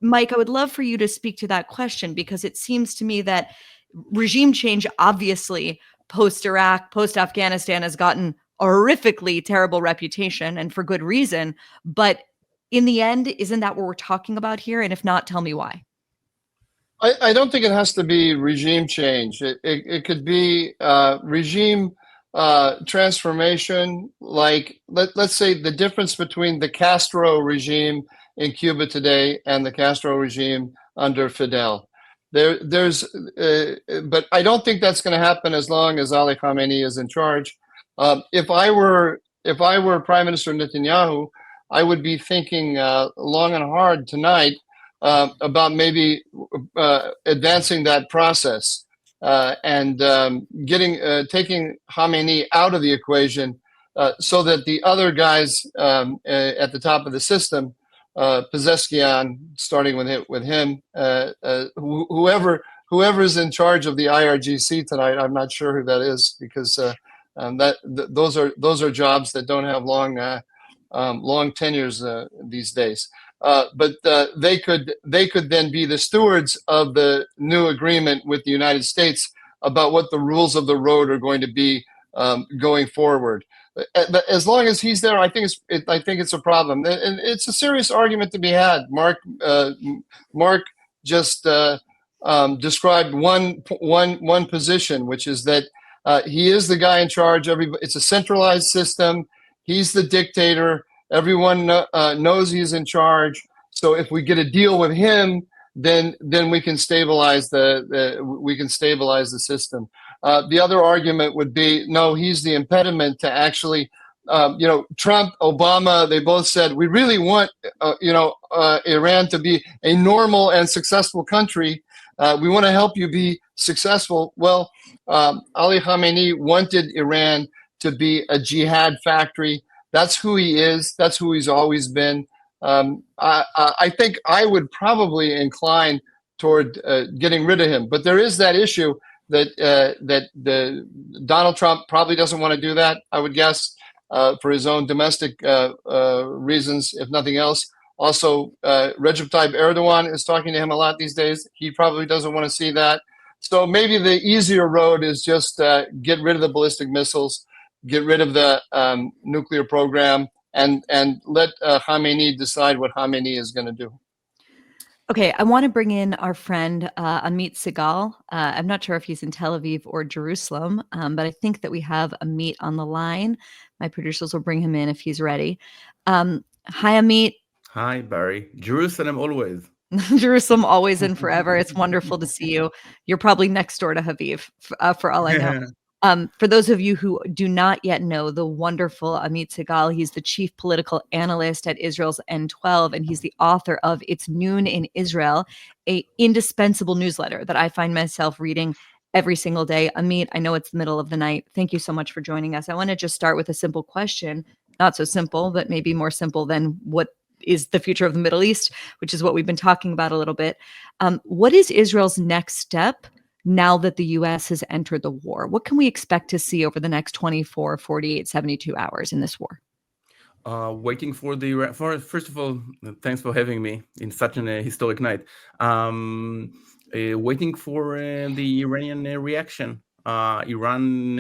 Mike, I would love for you to speak to that question, because it seems to me that regime change, obviously, post-Iraq, post-Afghanistan, has gotten a horrifically terrible reputation, and for good reason. But in the end, isn't that what we're talking about here? And if not, tell me why. I don't think it has to be regime change. It could be regime transformation, like let's say the difference between the Castro regime in Cuba today and the Castro regime under Fidel. There's but I don't think that's going to happen as long as Ali Khamenei is in charge. If I were Prime Minister Netanyahu, I would be thinking long and hard tonight about maybe advancing that process and taking Khamenei out of the equation so that the other guys at the top of the system, Pezeskian, starting with him, whoever's in charge of the IRGC tonight, I'm not sure who that is, because those are jobs that don't have long tenures these days. But they could then be the stewards of the new agreement with the United States about what the rules of the road are going to be going forward. But as long as he's there, I think it's a problem, and it's a serious argument to be had. Mark just described one position, which is that he is the guy in charge. It's a centralized system. He's the dictator. Everyone knows he's in charge. So if we get a deal with him, then we can stabilize the system. The other argument would be, no, he's the impediment to actually, Trump, Obama, they both said, we really want, Iran to be a normal and successful country. We want to help you be successful. Well, Ali Khamenei wanted Iran to be a jihad factory. That's who he is. That's who he's always been. I think I would probably incline toward getting rid of him. But there is that issue that Donald Trump probably doesn't want to do that, I would guess, for his own domestic reasons, if nothing else. Also, Recep Tayyip Erdogan is talking to him a lot these days. He probably doesn't want to see that. So maybe the easier road is just get rid of the ballistic missiles, get rid of the nuclear program, and let Khamenei decide what Khamenei is going to do. Okay, I want to bring in our friend Amit Segal. I'm not sure if he's in Tel Aviv or Jerusalem, but I think that we have Amit on the line. My producers will bring him in if he's ready. Hi, Amit. Hi, Bari. Jerusalem always. Jerusalem always and forever. It's wonderful to see you. You're probably next door to Haviv, for all I know. For those of you who do not yet know the wonderful Amit Segal, he's the chief political analyst at Israel's N12, and he's the author of It's Noon in Israel, a indispensable newsletter that I find myself reading every single day. Amit, I know it's the middle of the night. Thank you so much for joining us. I want to just start with a simple question. Not so simple, but maybe more simple than what is the future of the Middle East, which is what we've been talking about a little bit. What is Israel's next step now that the U.S. has entered the war? What can we expect to see over the next 24, 48, 72 hours in this war? Waiting for first of all, thanks for having me in such an historic night. Waiting for the Iranian reaction. Iran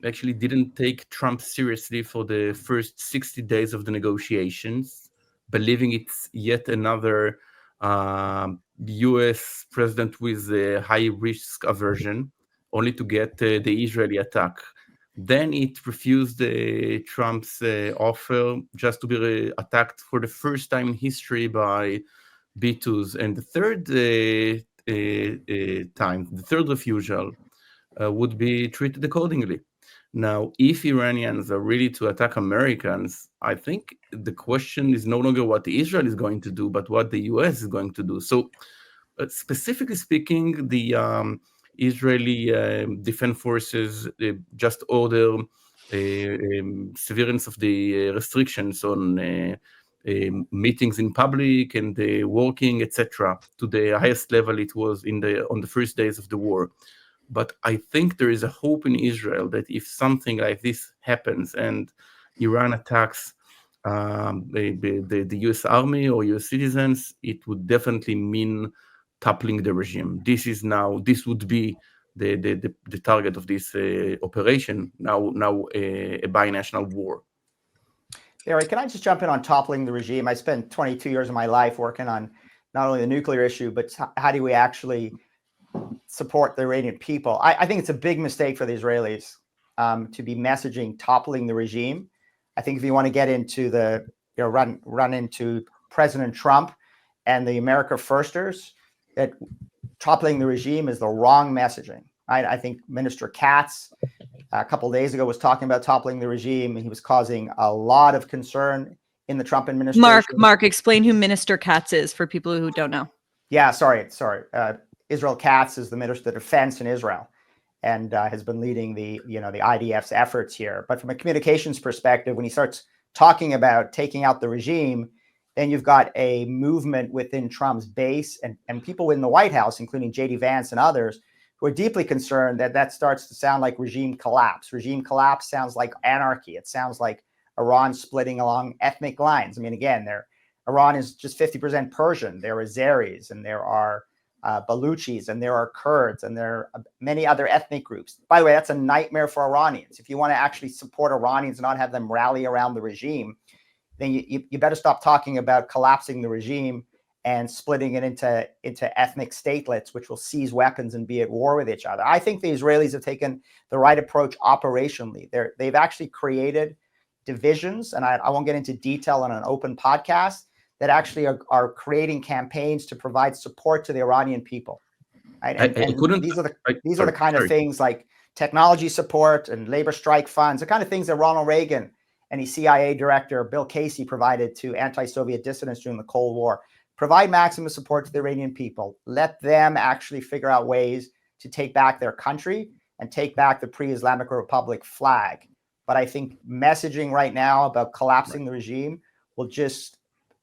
actually didn't take Trump seriously for the first 60 days of the negotiations, believing it's yet another U.S. president with a high risk aversion, only to get the Israeli attack. Then it refused Trump's offer just to be attacked for the first time in history by B-2s. And the third time, the third refusal would be treated accordingly. Now, if Iranians are ready to attack Americans, I think the question is no longer what Israel is going to do, but what the US is going to do. So, specifically speaking, the Israeli defense forces just order severance of the restrictions on meetings in public and working, etc., to the highest level it was on the first days of the war. But I think there is a hope in Israel that if something like this happens and Iran attacks the U.S. Army or U.S. citizens, it would definitely mean toppling the regime. This would be the target of this operation, now a binational war. Barry, can I just jump in on toppling the regime? I spent 22 years of my life working on not only the nuclear issue, but how do we actually support the Iranian people? I think it's a big mistake for the Israelis to be messaging toppling the regime. I think if you want to get into run into President Trump and the America Firsters, that toppling the regime is the wrong messaging. I think Minister Katz a couple of days ago was talking about toppling the regime, and he was causing a lot of concern in the Trump administration. Mark, explain who Minister Katz is for people who don't know. Yeah, sorry. Israel Katz is the Minister of Defense in Israel, and has been leading the IDF's efforts here. But from a communications perspective, when he starts talking about taking out the regime, then you've got a movement within Trump's base and people in the White House, including J.D. Vance and others, who are deeply concerned that starts to sound like regime collapse. Regime collapse sounds like anarchy. It sounds like Iran splitting along ethnic lines. I mean, again, Iran is just 50% Persian. There are Azeris, and there are Baluchis, and there are Kurds, and there are many other ethnic groups. By the way, that's a nightmare for Iranians. If you want to actually support Iranians and not have them rally around the regime, then you better stop talking about collapsing the regime and splitting it into ethnic statelets, which will seize weapons and be at war with each other. I think the Israelis have taken the right approach operationally. They've actually created divisions, and I won't get into detail on an open podcast, that actually are creating campaigns to provide support to the Iranian people. Right? And these are the kind of things like technology support and labor strike funds, the kind of things that Ronald Reagan and his CIA director, Bill Casey, provided to anti-Soviet dissidents during the Cold War. Provide maximum support to the Iranian people. Let them actually figure out ways to take back their country and take back the pre-Islamic Republic flag. But I think messaging right now about collapsing the regime will just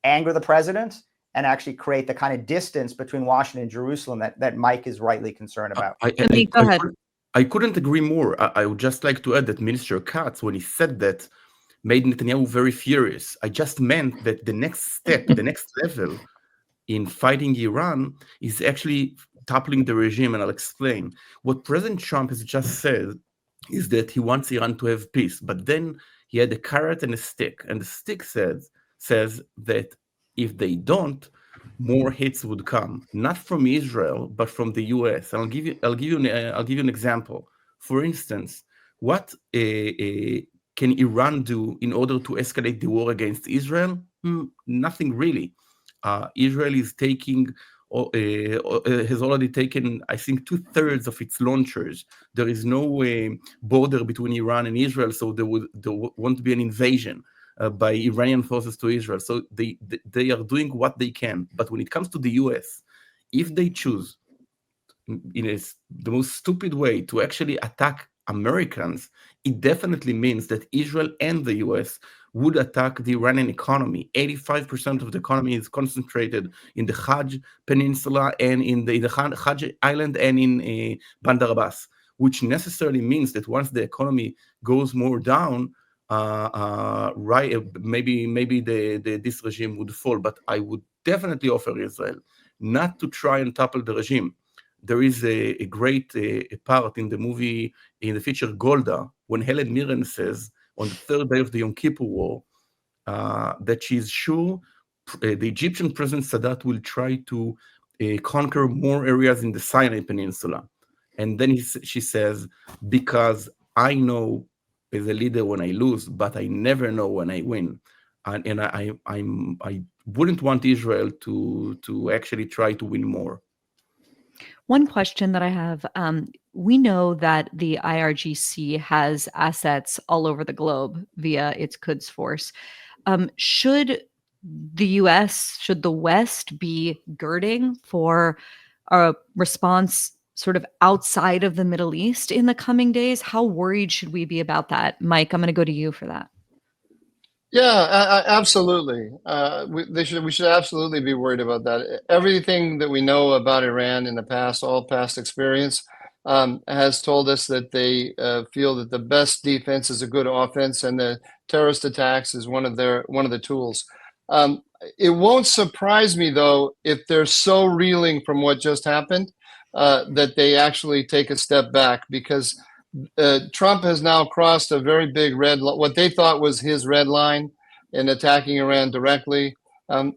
anger the president and actually create the kind of distance between Washington and Jerusalem that Mike is rightly concerned about. Go ahead. I couldn't agree more. I would just like to add that Minister Katz, when he said that, made Netanyahu very furious. I just meant that the next step, the next level in fighting Iran is actually toppling the regime, and I'll explain. What President Trump has just said is that he wants Iran to have peace, but then he had a carrot and a stick, and the stick says that if they don't, more hits would come, not from Israel, but from the U.S. And I'll give you an example. For instance, what can Iran do in order to escalate the war against Israel? Nothing really. Israel is has already taken, I think, 2/3 of its launchers. There is no border between Iran and Israel, so there won't be an invasion by Iranian forces to Israel. So they are doing what they can. But when it comes to the US, if they choose in the most stupid way to actually attack Americans, it definitely means that Israel and the US would attack the Iranian economy. 85% of the economy is concentrated in the Hajj Peninsula and in the Hajj Island and in Bandar Abbas, which necessarily means that once the economy goes more down, maybe this regime would fall. But I would definitely offer Israel not to try and topple the regime. There is a great part in the movie, in the feature Golda, when Helen Mirren says on the third day of the Yom Kippur War that she's sure the Egyptian President Sadat will try to conquer more areas in the Sinai Peninsula. And then she says, because I know as a leader when I lose, but I never know when I win. And I wouldn't want Israel to actually try to win more. One question that I have, we know that the IRGC has assets all over the globe via its Quds Force. Should the West be girding for a response sort of outside of the Middle East in the coming days? How worried should we be about that? Mike, I'm going to go to you for that. Yeah, absolutely. We should absolutely be worried about that. Everything that we know about Iran in the past, all past experience, has told us that they feel that the best defense is a good offense, and the terrorist attacks is one of the tools. It won't surprise me though if they're so reeling from what just happened that they actually take a step back, because Trump has now crossed a very big what they thought was his red line in attacking Iran directly.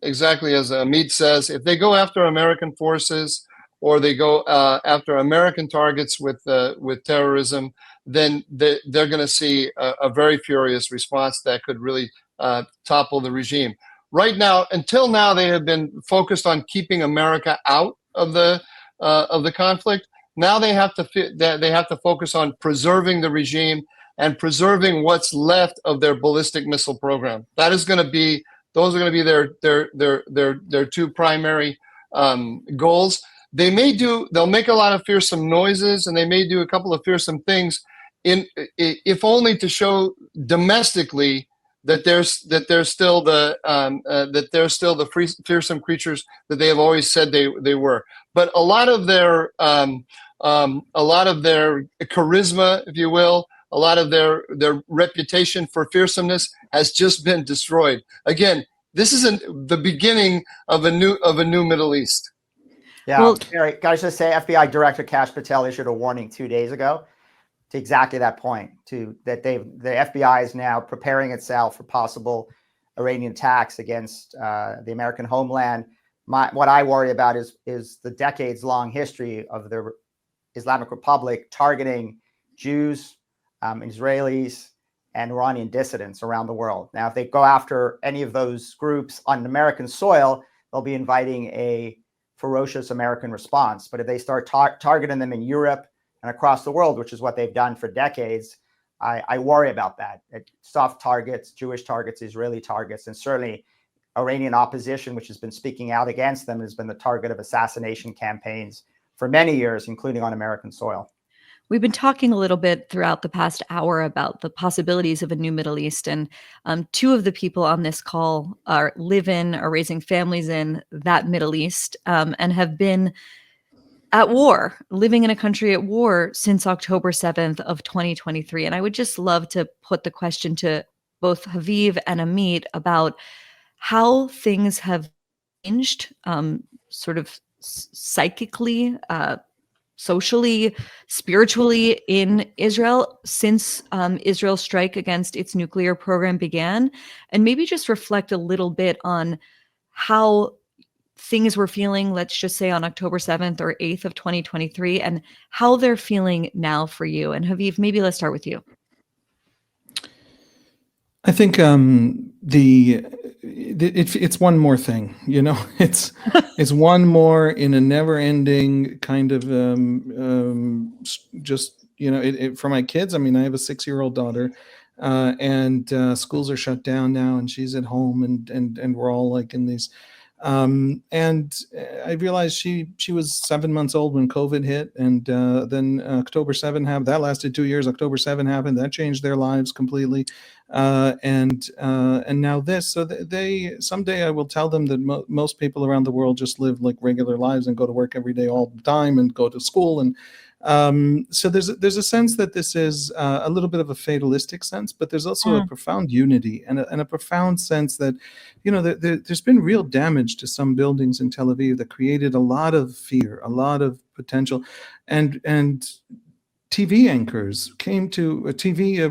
Exactly as Amit says, if they go after American forces or they go after American targets with terrorism, then they're going to see a very furious response that could really topple the regime. Right now, until now, they have been focused on keeping America out of the conflict. Now they have to focus on preserving the regime and preserving what's left of their ballistic missile program. Those are going to be their two primary goals. They'll make a lot of fearsome noises, and they may do a couple of fearsome things, if only to show domestically that they're still the fearsome creatures that they have always said they were. But a lot of their charisma, if you will, a lot of their reputation for fearsomeness has just been destroyed. Again, this isn't the beginning of a new Middle East. Yeah, well, Eric, guys, just say FBI Director Kash Patel issued a warning 2 days ago to exactly that point, that the FBI is now preparing itself for possible Iranian attacks against the American homeland. What I worry about is the decades-long history of the Islamic Republic targeting Jews, Israelis, and Iranian dissidents around the world. Now, if they go after any of those groups on American soil, they'll be inviting a ferocious American response. But if they start targeting them in Europe and across the world, which is what they've done for decades, I worry about that. Soft targets, Jewish targets, Israeli targets, and certainly Iranian opposition, which has been speaking out against them, has been the target of assassination campaigns for many years, including on American soil. We've been talking a little bit throughout the past hour about the possibilities of a new Middle East, and two of the people on this call are raising families in that Middle East, and have been at war, living in a country at war since October 7th of 2023. And I would just love to put the question to both Haviv and Amit about how things have changed, sort of psychically, socially, spiritually in Israel since Israel's strike against its nuclear program began, and maybe just reflect a little bit on how things were feeling, let's just say on October 7th or 8th of 2023, and how they're feeling now for you. And Haviv, maybe let's start with you. I think it's one more thing, you know. It's one more in a never-ending kind of just, you know. For my kids, I mean, I have a 6-year-old daughter, and schools are shut down now, and she's at home, and we're all like in these. And I realized she was 7 months old when COVID hit, and then October 7 happened. That lasted 2 years. October 7 happened. That changed their lives completely. And now this. So they someday I will tell them that most people around the world just live like regular lives and go to work every day all the time and go to school. And so there's a sense that this is a little bit of a fatalistic sense, but there's also a profound unity and a profound sense that, you know, there's been real damage to some buildings in Tel Aviv that created a lot of fear, a lot of potential, and TV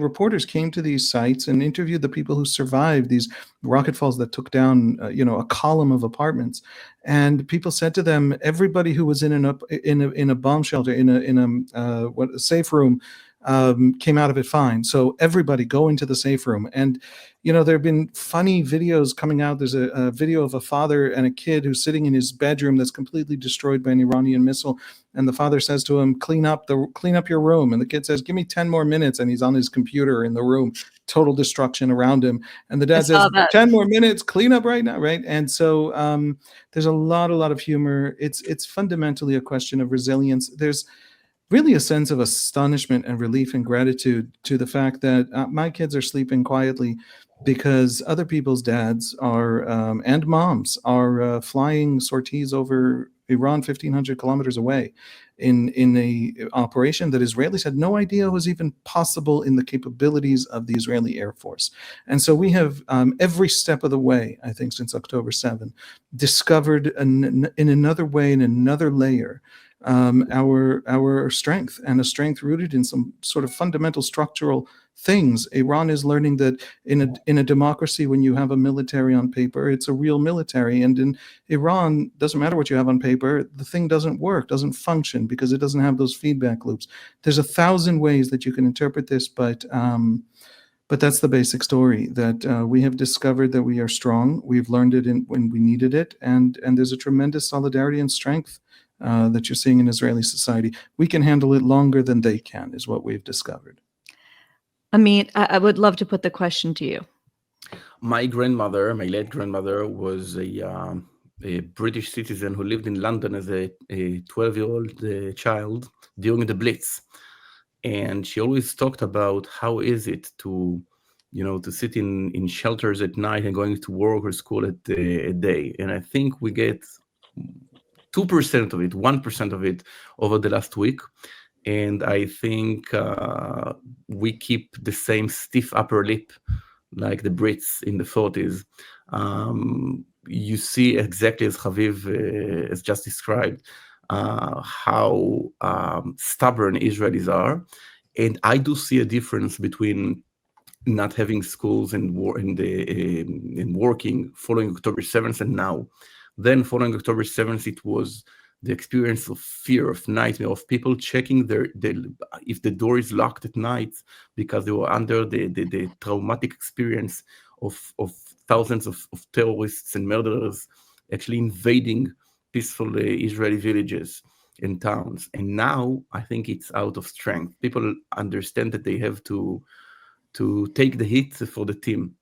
reporters came to these sites and interviewed the people who survived these rocket falls that took down, a column of apartments. And people said to them, everybody who was in a bomb shelter, in a safe room, came out of it fine. So everybody go into the safe room. And, you know, there have been funny videos coming out. There's a video of a father and a kid who's sitting in his bedroom that's completely destroyed by an Iranian missile. And the father says to him, clean up your room. And the kid says, give me 10 more minutes. And he's on his computer in the room, total destruction around him. And the dad says, 10 more minutes, clean up right now. Right. And so there's a lot of humor. It's fundamentally a question of resilience. There's really a sense of astonishment and relief and gratitude to the fact that my kids are sleeping quietly because other people's dads are and moms are flying sorties over Iran 1,500 kilometers away in a operation that Israelis had no idea was even possible in the capabilities of the Israeli Air Force. And so we have every step of the way, I think, since October 7, discovered in another way, in another layer, our strength, and a strength rooted in some sort of fundamental structural things. Iran is learning that in a democracy, when you have a military on paper, it's a real military. And in Iran, doesn't matter what you have on paper, the thing doesn't work, doesn't function, because it doesn't have those feedback loops. There's 1,000 ways that you can interpret this, but that's the basic story, that we have discovered that we are strong. We've learned it when we needed it, and there's a tremendous solidarity and strength that you're seeing in Israeli society. We can handle it longer than they can, is what we've discovered. Amit, I would love to put the question to you. My late grandmother, was a British citizen who lived in London as a 12-year-old child during the Blitz. And she always talked about how is it to sit in shelters at night and going to work or school at day. And I think we get 2% of it, 1% of it over the last week. And I think we keep the same stiff upper lip like the Brits in the 40s. You see exactly as Haviv has just described, how stubborn Israelis are. And I do see a difference between not having schools and working following October 7th and now. Then following October 7th, it was the experience of fear, of nightmare, of people checking if the door is locked at night because they were under the traumatic experience of thousands of terrorists and murderers actually invading peaceful Israeli villages and towns. And now I think it's out of strength. People understand that they have to take the hit for the team.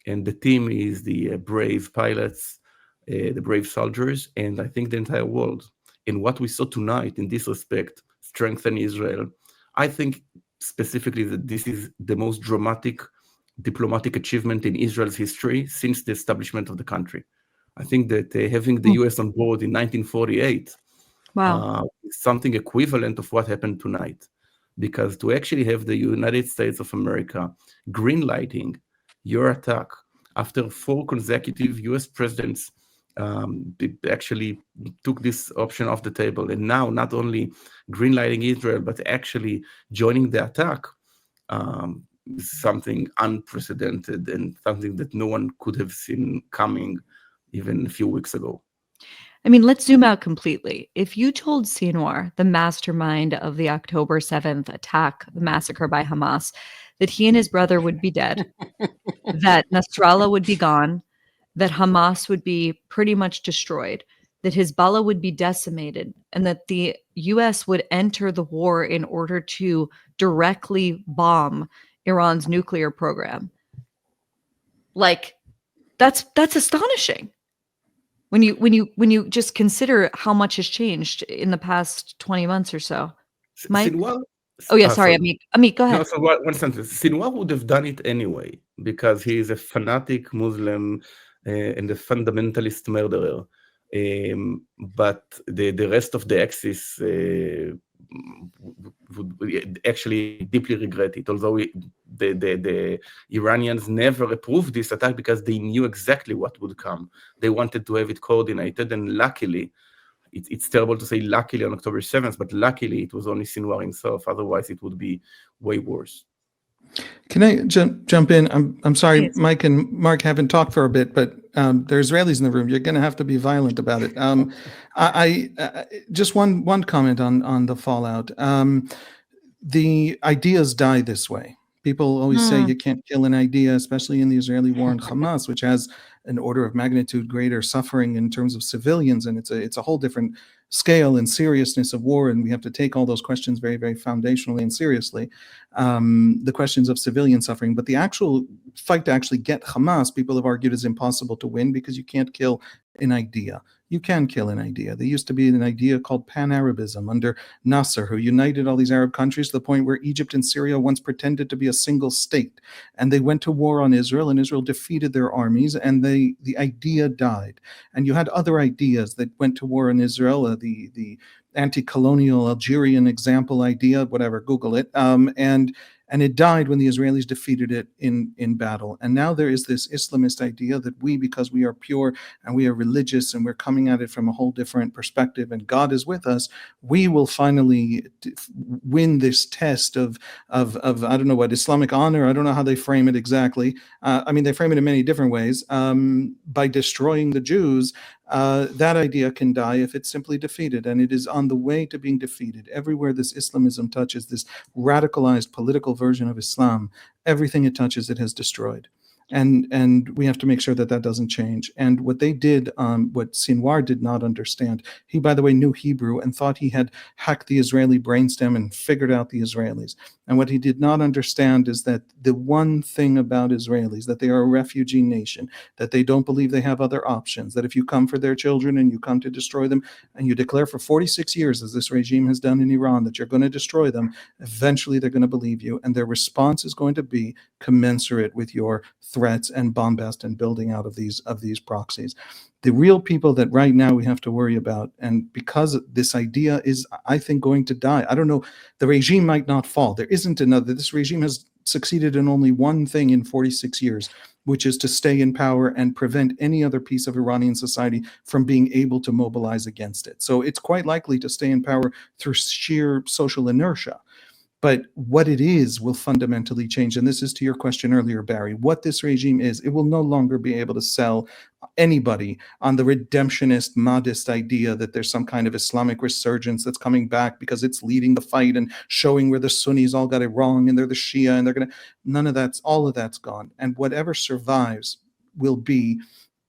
And the team is the brave pilots, the brave soldiers, and I think the entire world. And what we saw tonight in this respect, strengthen Israel, I think specifically that this is the most dramatic diplomatic achievement in Israel's history since the establishment of the country. I think that having the US on board in 1948 is something equivalent of what happened tonight. Because to actually have the United States of America greenlighting your attack after 4 consecutive US presidents actually took this option off the table, and now not only greenlighting Israel, but actually joining the attack, is something unprecedented and something that no one could have seen coming even a few weeks ago. I mean, let's zoom out completely. If you told Sinwar, the mastermind of the October 7th attack, the massacre by Hamas, that he and his brother would be dead, that Nasrallah would be gone, that Hamas would be pretty much destroyed, that Hezbollah would be decimated, and that the US would enter the war in order to directly bomb Iran's nuclear program. Like, that's astonishing. When you just consider how much has changed in the past 20 months or so. Mike? Oh yeah, sorry, Amit, go ahead. No, so one sentence. Sinwar would have done it anyway because he is a fanatic Muslim and a fundamentalist murderer. But the rest of the Axis would actually deeply regret it, although the Iranians never approved this attack because they knew exactly what would come. They wanted to have it coordinated, and luckily, it's terrible to say luckily on October 7th, but luckily it was only Sinwar himself. Otherwise, it would be way worse. Can I jump in? I'm sorry, Yes. Mike and Mark haven't talked for a bit, but there are Israelis in the room. You're going to have to be violent about it. I just one comment on the fallout. The ideas die this way. People always say you can't kill an idea, especially in the Israeli war on Hamas, which has an order of magnitude greater suffering in terms of civilians, and it's a whole different scale and seriousness of war, and we have to take all those questions very, very foundationally and seriously, the questions of civilian suffering. But the actual fight to actually get Hamas, people have argued, is impossible to win because you can't kill an idea. You can kill an idea. There used to be an idea called Pan-Arabism under Nasser, who united all these Arab countries to the point where Egypt and Syria once pretended to be a single state. And they went to war on Israel, and Israel defeated their armies, and the idea died. And you had other ideas that went to war on Israel, the anti-colonial Algerian example idea, whatever, Google it, and it died when the Israelis defeated it in battle. And now there is this Islamist idea that we, because we are pure and we are religious and we're coming at it from a whole different perspective and God is with us, we will finally win this test of I don't know what, Islamic honor. I don't know how they frame it exactly. I mean, they frame it in many different ways. By destroying the Jews, that idea can die if it's simply defeated, and it is on the way to being defeated. Everywhere this Islamism touches, this radicalized political version of Islam, everything it touches, it has destroyed. And we have to make sure that that doesn't change. And what they did, what Sinwar did not understand, he, by the way, knew Hebrew and thought he had hacked the Israeli brainstem and figured out the Israelis. And what he did not understand is that the one thing about Israelis, that they are a refugee nation, that they don't believe they have other options, that if you come for their children and you come to destroy them, and you declare for 46 years, as this regime has done in Iran, that you're going to destroy them, eventually they're going to believe you. And their response is going to be commensurate with your threats and bombast and building out of these proxies. The real people that right now we have to worry about, and because this idea is, I think, going to die. I don't know, the regime might not fall. There isn't another. This regime has succeeded in only one thing in 46 years, which is to stay in power and prevent any other piece of Iranian society from being able to mobilize against it. So it's quite likely to stay in power through sheer social inertia. But what it is will fundamentally change. And this is to your question earlier, Barry. What this regime is, it will no longer be able to sell anybody on the redemptionist, Mideast idea that there's some kind of Islamic resurgence that's coming back because it's leading the fight and showing where the Sunnis all got it wrong and they're the Shia and they're going to, none of that's, all of that's gone. And whatever survives will be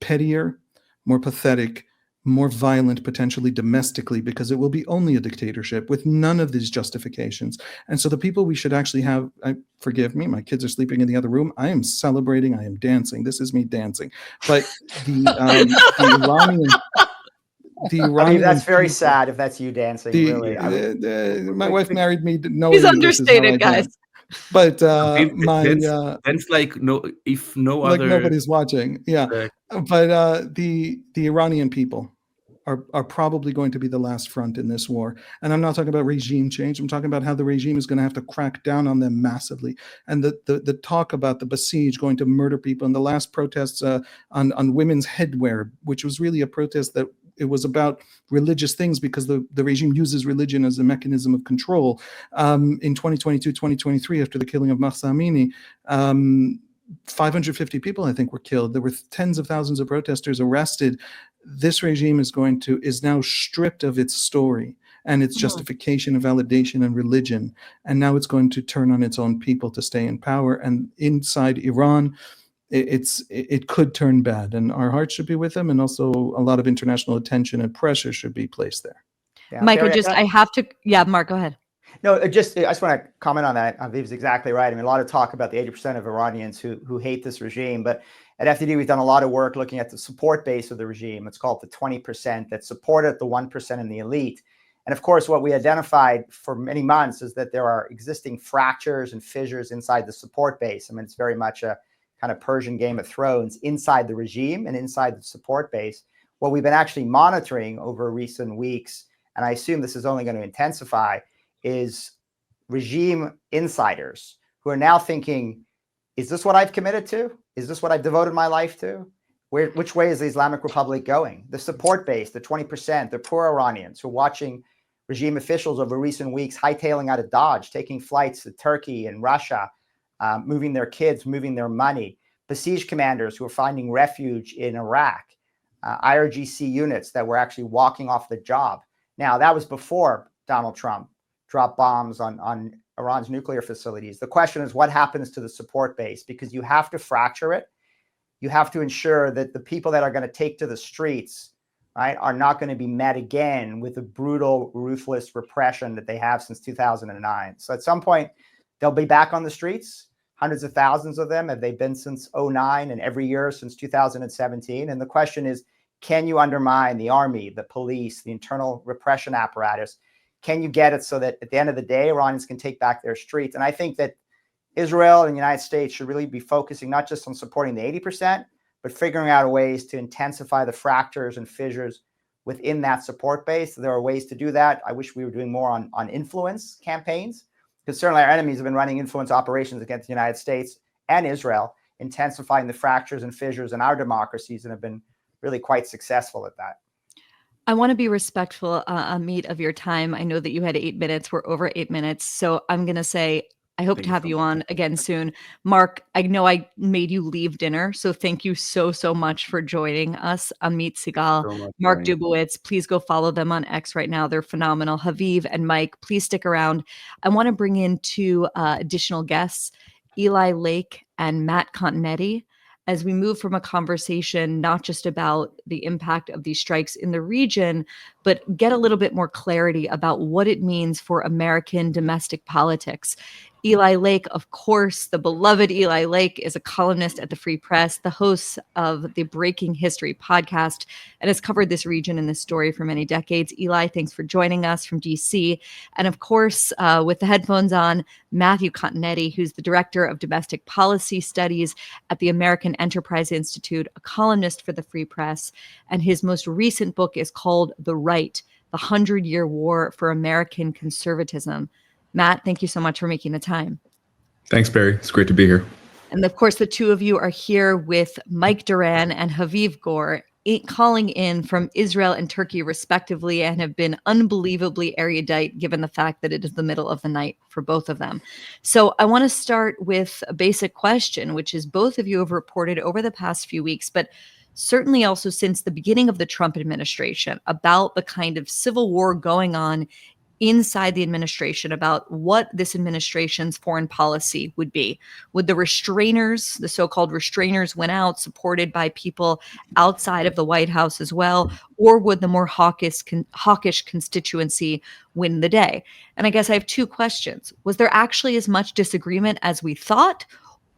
pettier, more pathetic, more violent, potentially domestically, because it will be only a dictatorship with none of these justifications. And so the people we should actually have, forgive me, my kids are sleeping in the other room. I am celebrating. I am dancing. This is me dancing. But the Iranian... I mean, that's very sad if that's you dancing, really. My wife married me knowing He's this is how understated, I guys. dance. But that's like if no like other, nobody's watching. Yeah. But the Iranian people are probably going to be the last front in this war. And I'm not talking about regime change. I'm talking about how the regime is going to have to crack down on them massively. And the talk about the Basij going to murder people, and the last protests on women's headwear, which was really a protest that it was about religious things because the regime uses religion as a mechanism of control. In 2022, 2023, after the killing of Mahsa Amini, 550 people, I think, were killed. There were tens of thousands of protesters arrested. This regime is now stripped of its story and its justification of validation and religion. And now it's going to turn on its own people to stay in power. And inside Iran, it could turn bad, and our hearts should be with them, and also a lot of international attention and pressure should be placed there. Yeah. Michael, Barry, Mark, go ahead. No, I just want to comment on that. Aviv's exactly right. I mean, a lot of talk about the 80% of Iranians who hate this regime, but at FDD, we've done a lot of work looking at the support base of the regime. It's called the 20% that supported the 1% in the elite. And of course, what we identified for many months is that there are existing fractures and fissures inside the support base. I mean, it's very much a kind of Persian Game of Thrones inside the regime and inside the support base. What we've been actually monitoring over recent weeks, and I assume this is only going to intensify, is regime insiders who are now thinking, is this what I've committed to? Is this what I've devoted my life to? Which way is the Islamic Republic going? The support base, the 20%, the poor Iranians who are watching regime officials over recent weeks hightailing out of Dodge, taking flights to Turkey and Russia, moving their kids, moving their money, Basij commanders who are finding refuge in Iraq, IRGC units that were actually walking off the job. Now, that was before Donald Trump dropped bombs on Iran's nuclear facilities. The question is, what happens to the support base? Because you have to fracture it. You have to ensure that the people that are going to take to the streets, right, are not going to be met again with the brutal, ruthless repression that they have since 2009. So at some point, they'll be back on the streets. Hundreds of thousands of them have they been since 2009 and every year since 2017. And the question is, can you undermine the army, the police, the internal repression apparatus? Can you get it so that at the end of the day, Iranians can take back their streets? And I think that Israel and the United States should really be focusing not just on supporting the 80%, but figuring out ways to intensify the fractures and fissures within that support base. There are ways to do that. I wish we were doing more on influence campaigns, because certainly our enemies have been running influence operations against the United States and Israel, intensifying the fractures and fissures in our democracies, and have been really quite successful at that. I want to be respectful, Amit, of your time. I know that you had 8 minutes. We're over 8 minutes. So I'm going to say, I hope to have you on again soon. Mark, I know I made you leave dinner, so thank you so much for joining us. Amit Sigal, Mark Dubowitz, please go follow them on X right now. They're phenomenal. Haviv and Mike, please stick around. I want to bring in 2 additional guests, Eli Lake and Matt Continetti, as we move from a conversation not just about the impact of these strikes in the region, but get a little bit more clarity about what it means for American domestic politics. Eli Lake, of course, the beloved Eli Lake, is a columnist at the Free Press, the host of the Breaking History podcast, and has covered this region and this story for many decades. Eli, thanks for joining us from DC. And of course, with the headphones on, Matthew Continetti, who's the director of domestic policy studies at the American Enterprise Institute, a columnist for the Free Press. And his most recent book is called The Right, the 100-Year War for American Conservatism. Matt, thank you so much for making the time. Thanks, Barry. It's great to be here. And of course, the 2 of you are here with Mike Duran and Haviv Gore. calling in from Israel and Turkey respectively, and have been unbelievably erudite given the fact that it is the middle of the night for both of them. So I want to start with a basic question, which is both of you have reported over the past few weeks, but certainly also since the beginning of the Trump administration, about the kind of civil war going on inside the administration, about what this administration's foreign policy would be. Would the restrainers, the so-called restrainers, win out, supported by people outside of the White House as well, or would the more hawkish constituency win the day? And I guess I have two questions. Was there actually as much disagreement as we thought,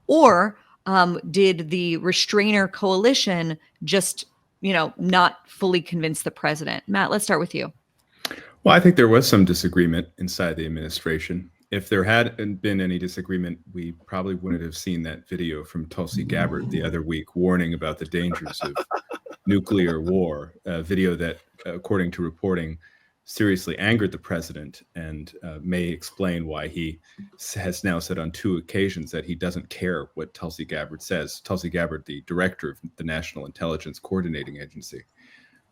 or did the restrainer coalition just, not fully convince the president? Matt, let's start with you. Well, I think there was some disagreement inside the administration. If there hadn't been any disagreement, we probably wouldn't have seen that video from Tulsi Gabbard the other week warning about the dangers of nuclear war, a video that, according to reporting, seriously angered the president and may explain why he has now said on 2 occasions that he doesn't care what Tulsi Gabbard says. Tulsi Gabbard, the director of the National Intelligence Coordinating Agency,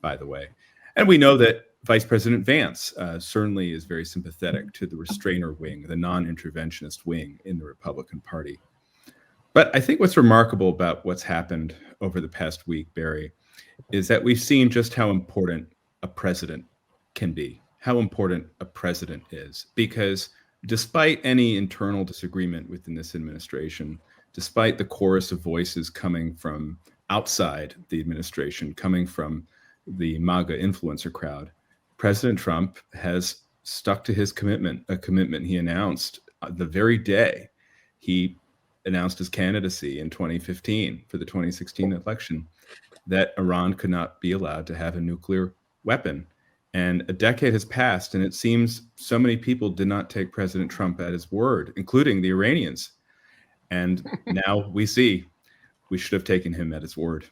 by the way. And we know that Vice President Vance certainly is very sympathetic to the restrainer wing, the non-interventionist wing in the Republican Party. But I think what's remarkable about what's happened over the past week, Barry, is that we've seen just how important a president can be, how important a president is. Because despite any internal disagreement within this administration, despite the chorus of voices coming from outside the administration, coming from the MAGA influencer crowd, President Trump has stuck to his commitment, a commitment he announced the very day he announced his candidacy in 2015 for the 2016 election, that Iran could not be allowed to have a nuclear weapon. And a decade has passed, and it seems so many people did not take President Trump at his word, including the Iranians. And now we see we should have taken him at his word.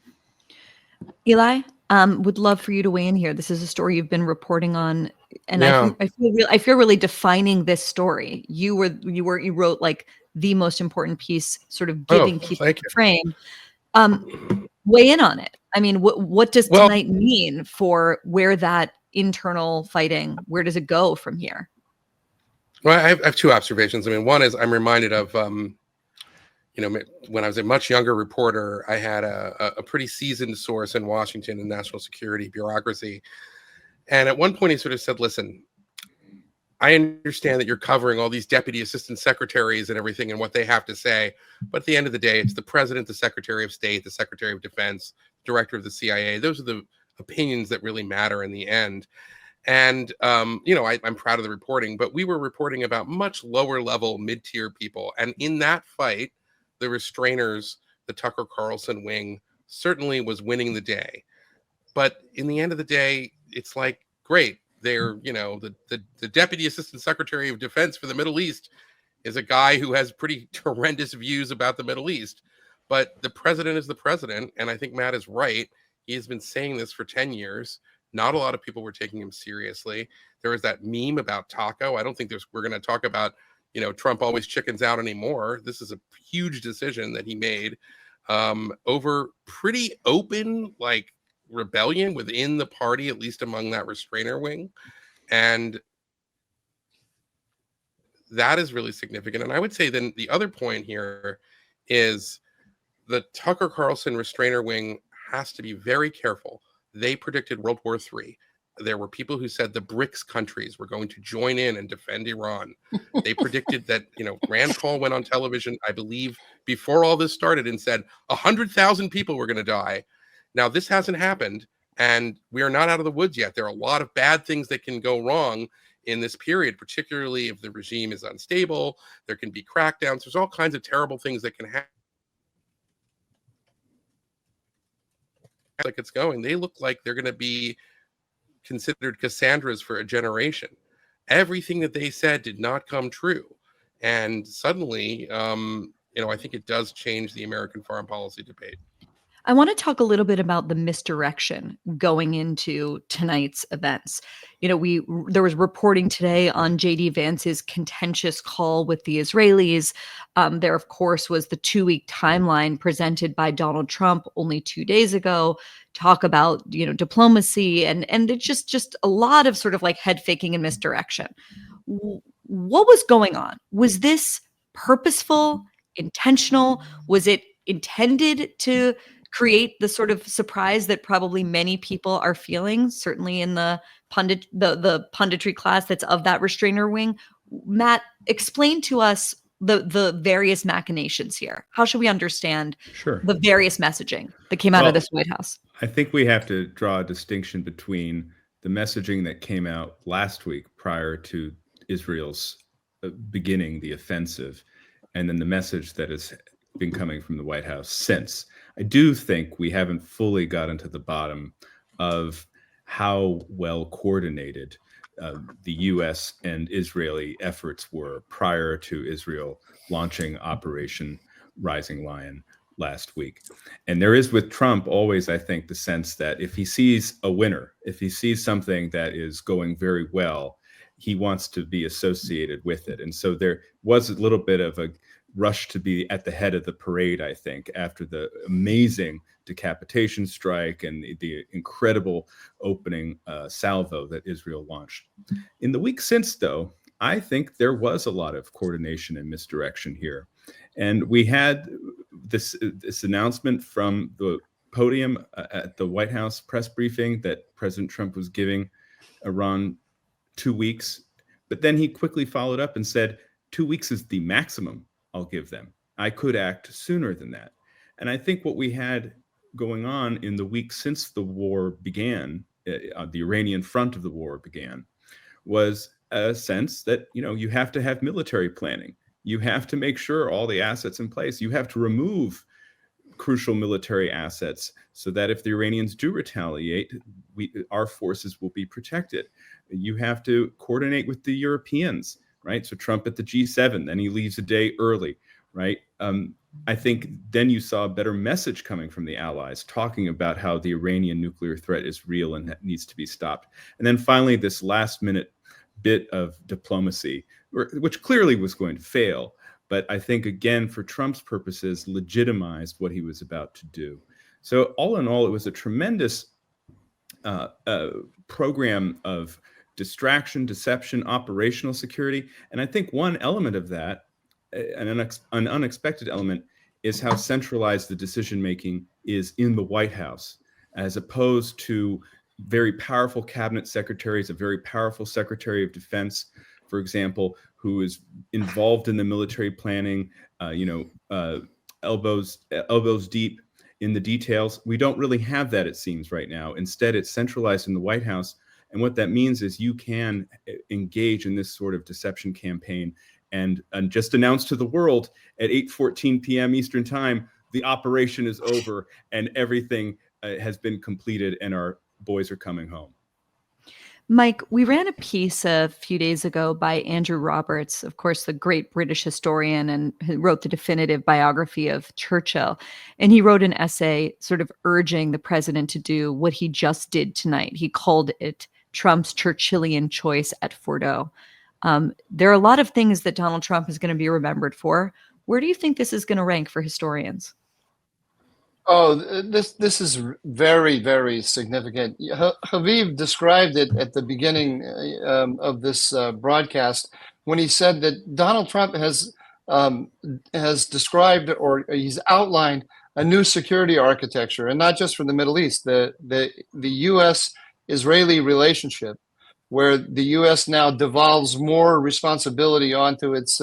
Eli, would love for you to weigh in here. This is a story you've been reporting on, and I feel really defining this story. You wrote like the most important piece, sort of giving people the frame. Weigh in on it. I mean, what does tonight mean for where that internal fighting? Where does it go from here? Well, I have 2 observations. I mean, one is I'm reminded of when I was a much younger reporter, I had a pretty seasoned source in Washington in national security bureaucracy. And at one point he sort of said, listen, I understand that you're covering all these deputy assistant secretaries and everything and what they have to say. But at the end of the day, it's the president, the secretary of state, the secretary of defense, director of the CIA. Those are the opinions that really matter in the end. And, I'm proud of the reporting, but we were reporting about much lower level mid-tier people. And in that fight, the restrainers, the Tucker Carlson wing, certainly was winning the day. But in the end of the day, it's like, great, they're, the deputy assistant secretary of defense for the Middle East is a guy who has pretty horrendous views about the Middle East. But the president is the president, and I think Matt is right. He has been saying this for 10 years. Not a lot of people were taking him seriously. There was that meme about Taco. I don't think we're going to talk about Trump always chickens out anymore. This is a huge decision that he made over pretty open, rebellion within the party, at least among that restrainer wing. And that is really significant. And I would say then the other point here is the Tucker Carlson restrainer wing has to be very careful. They predicted World War III. There were people who said the BRICS countries were going to join in and defend Iran. They predicted that, Rand Paul went on television, I believe, before all this started and said 100,000 people were going to die. Now, this hasn't happened, and we are not out of the woods yet. There are a lot of bad things that can go wrong in this period, particularly if the regime is unstable. There can be crackdowns. There's all kinds of terrible things that can happen. Like it's going, they look like they're going to be considered Cassandras for a generation. Everything that they said did not come true. And suddenly, I think it does change the American foreign policy debate. I want to talk a little bit about the misdirection going into tonight's events. You know, there was reporting today on JD Vance's contentious call with the Israelis. There, of course, was the 2-week timeline presented by Donald Trump only 2 days ago. Talk about, you know, diplomacy and it's just a lot of sort of like head faking and misdirection. What was going on? Was this purposeful, intentional? Was it intended to create the sort of surprise that probably many people are feeling, certainly in the punditry class that's of that restrainer wing? Matt, explain to us the various machinations here. How should we understand Sure. the various messaging that came out of this White House? I think we have to draw a distinction between the messaging that came out last week prior to Israel's beginning the offensive, and then the message that has been coming from the White House since. I do think we haven't fully gotten to the bottom of how well coordinated the U.S. and Israeli efforts were prior to Israel launching Operation Rising Lion last week. And there is with Trump always, I think, the sense that if he sees a winner, if he sees something that is going very well, he wants to be associated with it. And so there was a little bit of a rush to be at the head of the parade, I think, after the amazing decapitation strike and the incredible opening salvo that Israel launched. In the week since, though, I think there was a lot of coordination and misdirection here. And we had this announcement from the podium at the White House press briefing that President Trump was giving Iran 2 weeks. But then he quickly followed up and said, 2 weeks is the maximum I'll give them. I could act sooner than that. And I think what we had going on in the week since the war began, the Iranian front of the war began, was a sense that, you know, you have to have military planning. You have to make sure all the assets in place. You have to remove crucial military assets so that if the Iranians do retaliate, our forces will be protected. You have to coordinate with the Europeans, right? So Trump at the G7, then he leaves a day early, right? I think then you saw a better message coming from the allies talking about how the Iranian nuclear threat is real and that needs to be stopped. And then finally, this last minute bit of diplomacy, which clearly was going to fail, but I think, again, for Trump's purposes, legitimized what he was about to do. So all in all, it was a tremendous program of distraction, deception, operational security. And I think one element of that, an unexpected element, is how centralized the decision-making is in the White House, as opposed to very powerful cabinet secretaries, a very powerful Secretary of Defense, for example, who is involved in the military planning, elbows deep in the details. We don't really have that, it seems, right now. Instead, it's centralized in the White House. And what that means is you can engage in this sort of deception campaign and just announce to the world at 8:14 p.m. Eastern time, the operation is over and everything has been completed and our boys are coming home. Mike, we ran a piece a few days ago by Andrew Roberts, of course, the great British historian, and who wrote the definitive biography of Churchill. And he wrote an essay sort of urging the president to do what he just did tonight. He called it Trump's Churchillian choice at Fordow. There are a lot of things that Donald Trump is going to be remembered for. Where do you think this is going to rank for historians? Oh, this is very, very significant. Haviv described it at the beginning of this broadcast when he said that Donald Trump has described, or he's outlined, a new security architecture, and not just for the Middle East, the U.S.-Israeli relationship, where the U.S. now devolves more responsibility onto its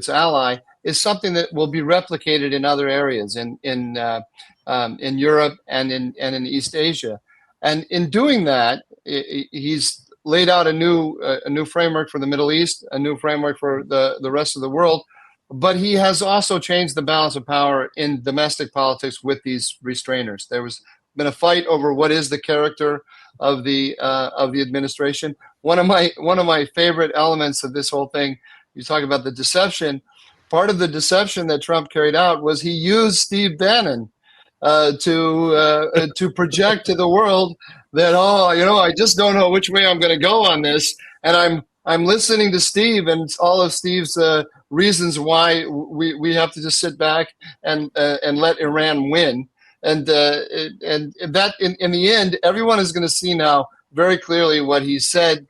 ally, is something that will be replicated in other areas in Europe and in East Asia. And in doing that, he's laid out a new framework for the Middle East, a new framework for the rest of the world. But he has also changed the balance of power in domestic politics with these restrainers. There was been a fight over what is the character of the administration. One of my favorite elements of this whole thing, you talk about the deception, part of the deception that Trump carried out was he used Steve Bannon to project to the world that, I just don't know which way I'm going to go on this, and I'm listening to Steve and all of Steve's reasons why we have to just sit back and let Iran win, and that in the end, everyone is going to see now very clearly what he said,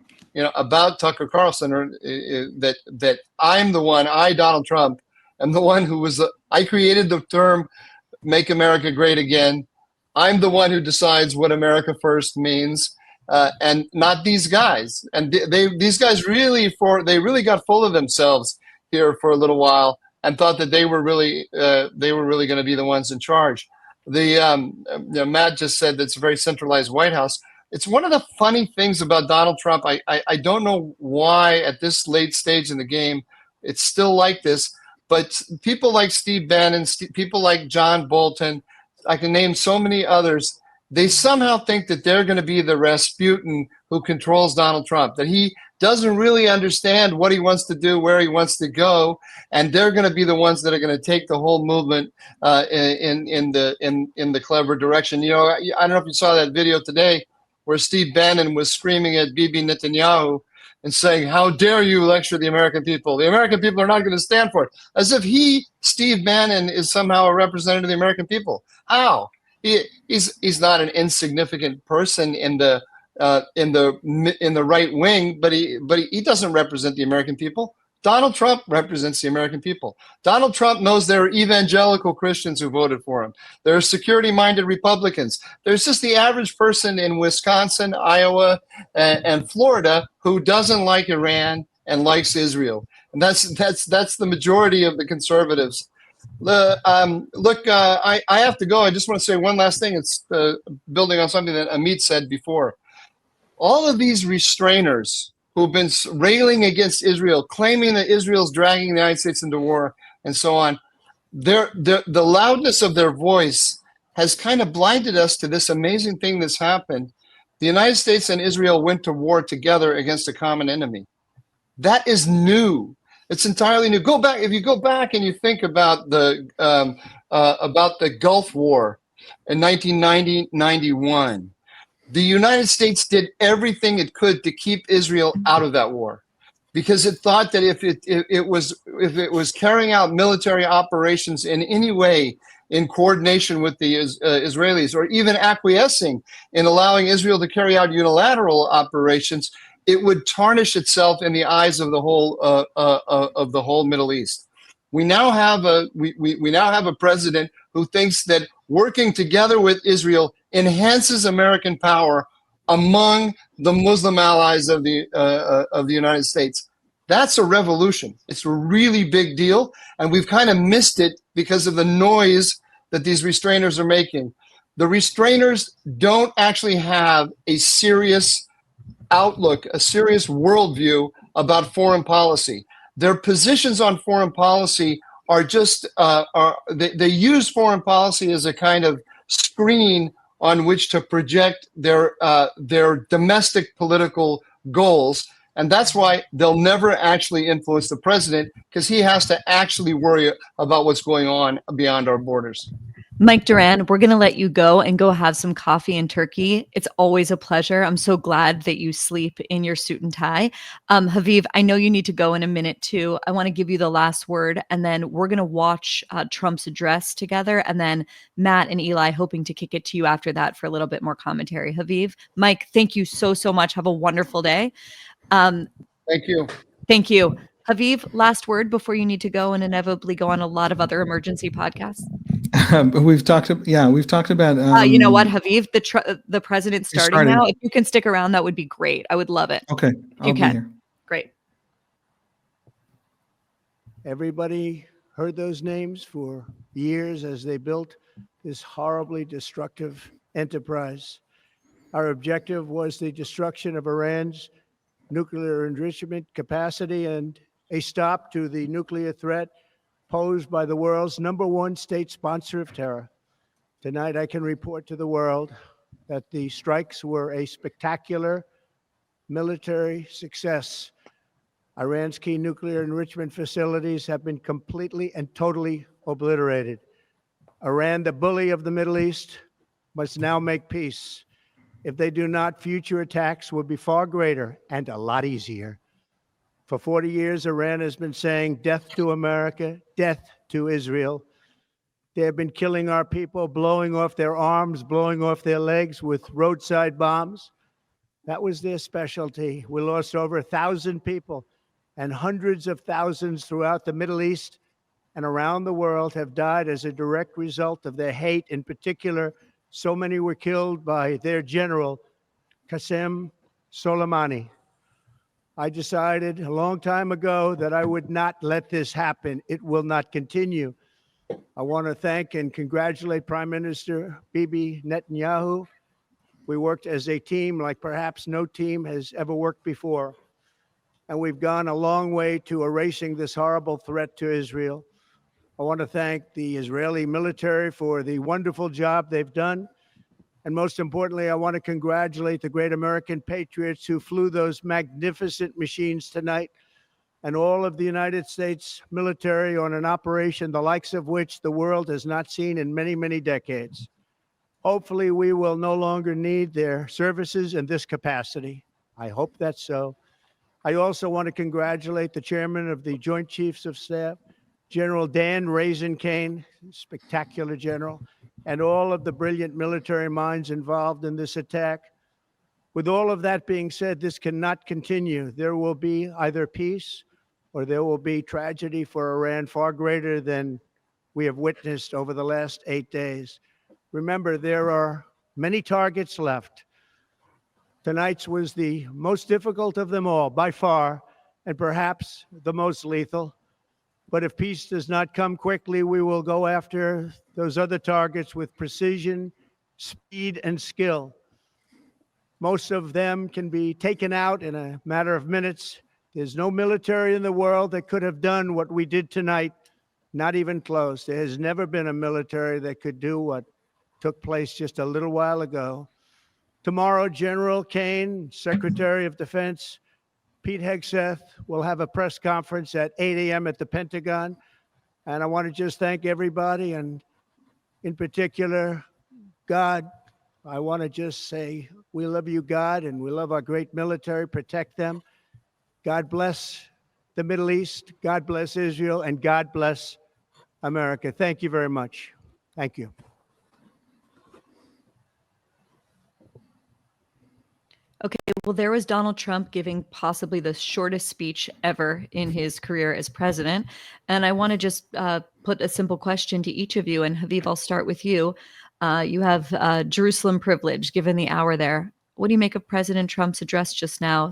about Tucker Carlson, or that I'm the one, Donald Trump, am the one who I created the term "Make America Great Again." I'm the one who decides what America first means, and not these guys. And these guys really got full of themselves here for a little while and thought that they were really going to be the ones in charge. Matt just said that's a very centralized White House. It's one of the funny things about Donald Trump. I don't know why at this late stage in the game it's still like this, but people like Steve Bannon, people like John Bolton, I can name so many others, they somehow think that they're going to be the Rasputin who controls Donald Trump, that he doesn't really understand what he wants to do, where he wants to go, and they're going to be the ones that are going to take the whole movement in the clever direction. I don't know if you saw that video today where Steve Bannon was screaming at Bibi Netanyahu and saying, "How dare you lecture the American people? The American people are not going to stand for it." As if Steve Bannon, is somehow a representative of the American people. How? He's not an insignificant person in the right wing, but he doesn't represent the American people. Donald Trump represents the American people. Donald Trump knows there are evangelical Christians who voted for him. There are security-minded Republicans. There's just the average person in Wisconsin, Iowa, and Florida who doesn't like Iran and likes Israel. And that's the majority of the conservatives. I have to go. I just want to say one last thing. It's building on something that Amit said before. All of these restrainers who've been railing against Israel, claiming that Israel's dragging the United States into war and so on, the loudness of their voice has kind of blinded us to this amazing thing that's happened. The United States and Israel went to war together against a common enemy. That is new. It's entirely new. If you go back and you think about the Gulf War in 1990-91, the United States did everything it could to keep Israel out of that war, because it thought that if it was carrying out military operations in any way in coordination with the Israelis, or even acquiescing in allowing Israel to carry out unilateral operations, it would tarnish itself in the eyes of the whole Middle East. We now have a president who thinks that working together with Israel enhances American power among the Muslim allies of the United States. That's a revolution. It's a really big deal, and we've kind of missed it because of the noise that these restrainers are making. The restrainers don't actually have a serious outlook, a serious worldview about foreign policy. Their positions on foreign policy are just, they use foreign policy as a kind of screen on which to project their domestic political goals. And that's why they'll never actually influence the president, because he has to actually worry about what's going on beyond our borders. Mike Duran, we're going to let you go and go have some coffee in Turkey. It's always a pleasure. I'm so glad that you sleep in your suit and tie. Haviv, I know you need to go in a minute too. I want to give you the last word, and then we're going to watch Trump's address together, and then Matt and Eli hoping to kick it to you after that for a little bit more commentary. Haviv, Mike, thank you so much. Have a wonderful day. Thank you. Thank you. Haviv, last word before you need to go and inevitably go on a lot of other emergency podcasts. We've talked about. You know what, Haviv, the president's starting now. If you can stick around, that would be great. I would love it. Okay, I'll be here. Great. Everybody heard those names for years as they built this horribly destructive enterprise. Our objective was the destruction of Iran's nuclear enrichment capacity and a stop to the nuclear threat posed by the world's #1 state sponsor of terror. Tonight, I can report to the world that the strikes were a spectacular military success. Iran's key nuclear enrichment facilities have been completely and totally obliterated. Iran, the bully of the Middle East, must now make peace. If they do not, future attacks will be far greater and a lot easier. For 40 years, Iran has been saying death to America, death to Israel. They have been killing our people, blowing off their arms, blowing off their legs with roadside bombs. That was their specialty. We lost over 1,000 people, and hundreds of thousands throughout the Middle East and around the world have died as a direct result of their hate. In particular, so many were killed by their general, Qasem Soleimani. I decided a long time ago that I would not let this happen. It will not continue. I want to thank and congratulate Prime Minister Bibi Netanyahu. We worked as a team like perhaps no team has ever worked before. And we've gone a long way to erasing this horrible threat to Israel. I want to thank the Israeli military for the wonderful job they've done. And most importantly, I want to congratulate the great American patriots who flew those magnificent machines tonight, and all of the United States military on an operation the likes of which the world has not seen in many, many decades. Hopefully, we will no longer need their services in this capacity. I hope that's so. I also want to congratulate the chairman of the Joint Chiefs of Staff, General Dan Raisin-Kane, spectacular general, and all of the brilliant military minds involved in this attack. With all of that being said, this cannot continue. There will be either peace or there will be tragedy for Iran far greater than we have witnessed over the last 8 days. Remember, there are many targets left. Tonight's was the most difficult of them all, by far, and perhaps the most lethal. But if peace does not come quickly, we will go after those other targets with precision, speed, and skill. Most of them can be taken out in a matter of minutes. There's no military in the world that could have done what we did tonight, not even close. There has never been a military that could do what took place just a little while ago. Tomorrow, General Kane, Secretary of Defense, Pete Hegseth will have a press conference at 8 a.m. at the Pentagon. And I want to just thank everybody, and in particular, God. I want to just say, we love you, God, and we love our great military. Protect them. God bless the Middle East. God bless Israel, and God bless America. Thank you very much. Thank you. Okay, well, there was Donald Trump giving possibly the shortest speech ever in his career as president. And I want to just put a simple question to each of you. And Haviv, I'll start with you. You have Jerusalem privilege, given the hour there. What do you make of President Trump's address just now,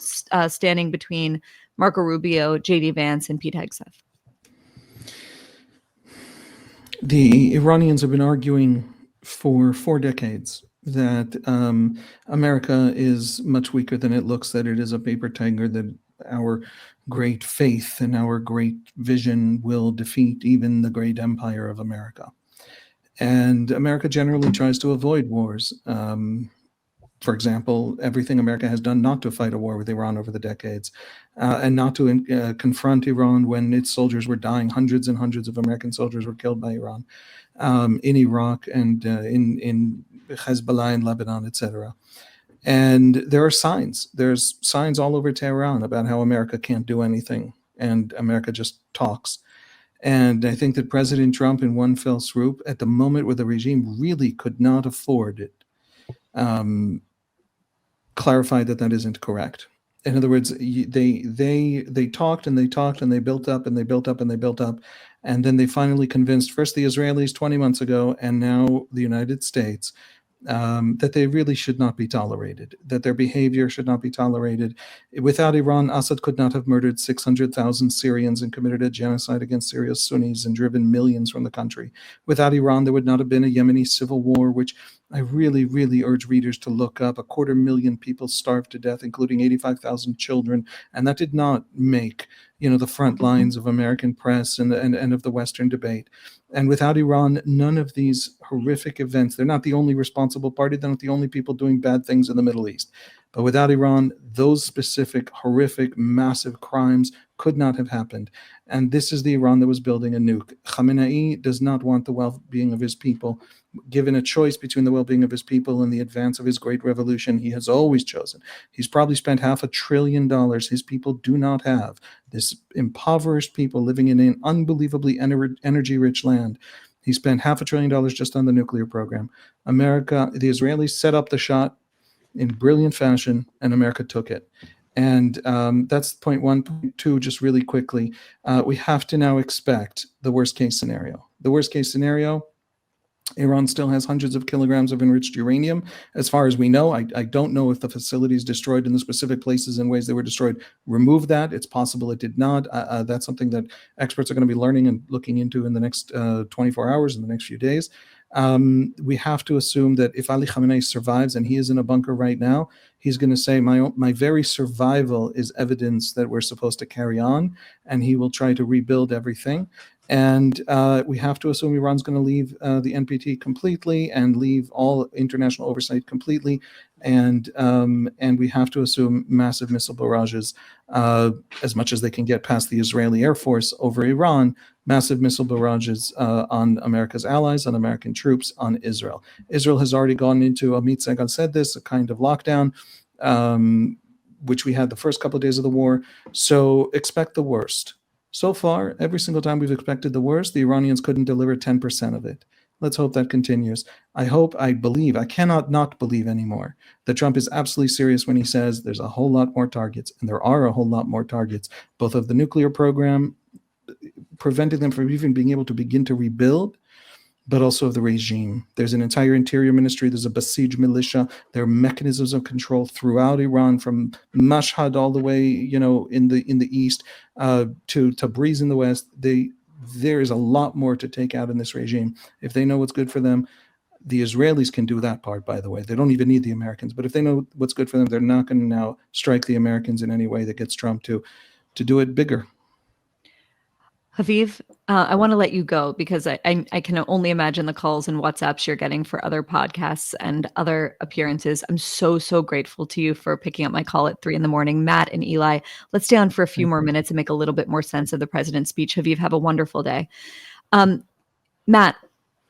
standing between Marco Rubio, J.D. Vance, and Pete Hegseth? The Iranians have been arguing for 4 decades that America is much weaker than it looks, that it is a paper tiger, that our great faith and our great vision will defeat even the great empire of America. And America generally tries to avoid wars. For example, everything America has done not to fight a war with Iran over the decades, and not to confront Iran when its soldiers were dying. Hundreds and hundreds of American soldiers were killed by Iran in Iraq and in Hezbollah in Lebanon, etc. And there are signs. There's signs all over Tehran about how America can't do anything, and America just talks. And I think that President Trump, in one fell swoop, at the moment where the regime really could not afford it, clarified that that isn't correct. In other words, they talked and they talked and they built up and they built up and they built up, and then they finally convinced first the Israelis 20 months ago and now the United States that they really should not be tolerated, that their behavior should not be tolerated. Without Iran, Assad could not have murdered 600,000 Syrians and committed a genocide against Syria's Sunnis and driven millions from the country. Without Iran, there would not have been a Yemeni civil war, which I really, really urge readers to look up. 250,000 people starved to death, including 85,000 children, and that did not make the front lines of American press and of the Western debate. And without Iran, none of these horrific events, they're not the only responsible party, they're not the only people doing bad things in the Middle East. But without Iran, those specific, horrific, massive crimes could not have happened. And this is the Iran that was building a nuke. Khamenei does not want the well-being of his people. Given a choice between the well-being of his people and the advance of his great revolution, he has always chosen. He's probably spent $500 billion his people do not have. This impoverished people living in an unbelievably energy-rich land. He spent $500 billion just on the nuclear program. America, the Israelis set up the shot in brilliant fashion, and America took it. And that's point one. Point two, just really quickly, we have to now expect the worst case scenario. The worst case scenario, Iran still has hundreds of kilograms of enriched uranium. As far as we know, I don't know if the facilities destroyed in the specific places and ways they were destroyed removed that. It's possible it did not. That's something that experts are going to be learning and looking into in the next 24 hours, in the next few days. We have to assume that if Ali Khamenei survives, and he is in a bunker right now, he's going to say, my very survival is evidence that we're supposed to carry on, and he will try to rebuild everything. And we have to assume Iran's going to leave the NPT completely and leave all international oversight completely. And we have to assume massive missile barrages, as much as they can get past the Israeli Air Force over Iran, massive missile barrages on America's allies, on American troops, on Israel. Israel has already gone into, Amit Segal said this, a kind of lockdown, which we had the first couple of days of the war. So expect the worst. So far, every single time we've expected the worst, the Iranians couldn't deliver 10% of it. Let's hope that continues. I believe, I cannot not believe anymore that Trump is absolutely serious when he says there's a whole lot more targets, and there are a whole lot more targets, both of the nuclear program, preventing them from even being able to begin to rebuild, but also of the regime. There's an entire interior ministry. There's a Basij militia. There are mechanisms of control throughout Iran, from Mashhad all the way, in the east, to Tabriz in the west. There is a lot more to take out in this regime. If they know what's good for them, the Israelis can do that part, by the way. They don't even need the Americans. But if they know what's good for them, they're not going to now strike the Americans in any way that gets Trump to do it bigger. Haviv, I want to let you go because I can only imagine the calls and WhatsApps you're getting for other podcasts and other appearances. I'm so grateful to you for picking up my call at 3 a.m. Matt and Eli, let's stay on for a few more minutes and make a little bit more sense of the president's speech. Haviv, have a wonderful day. Matt,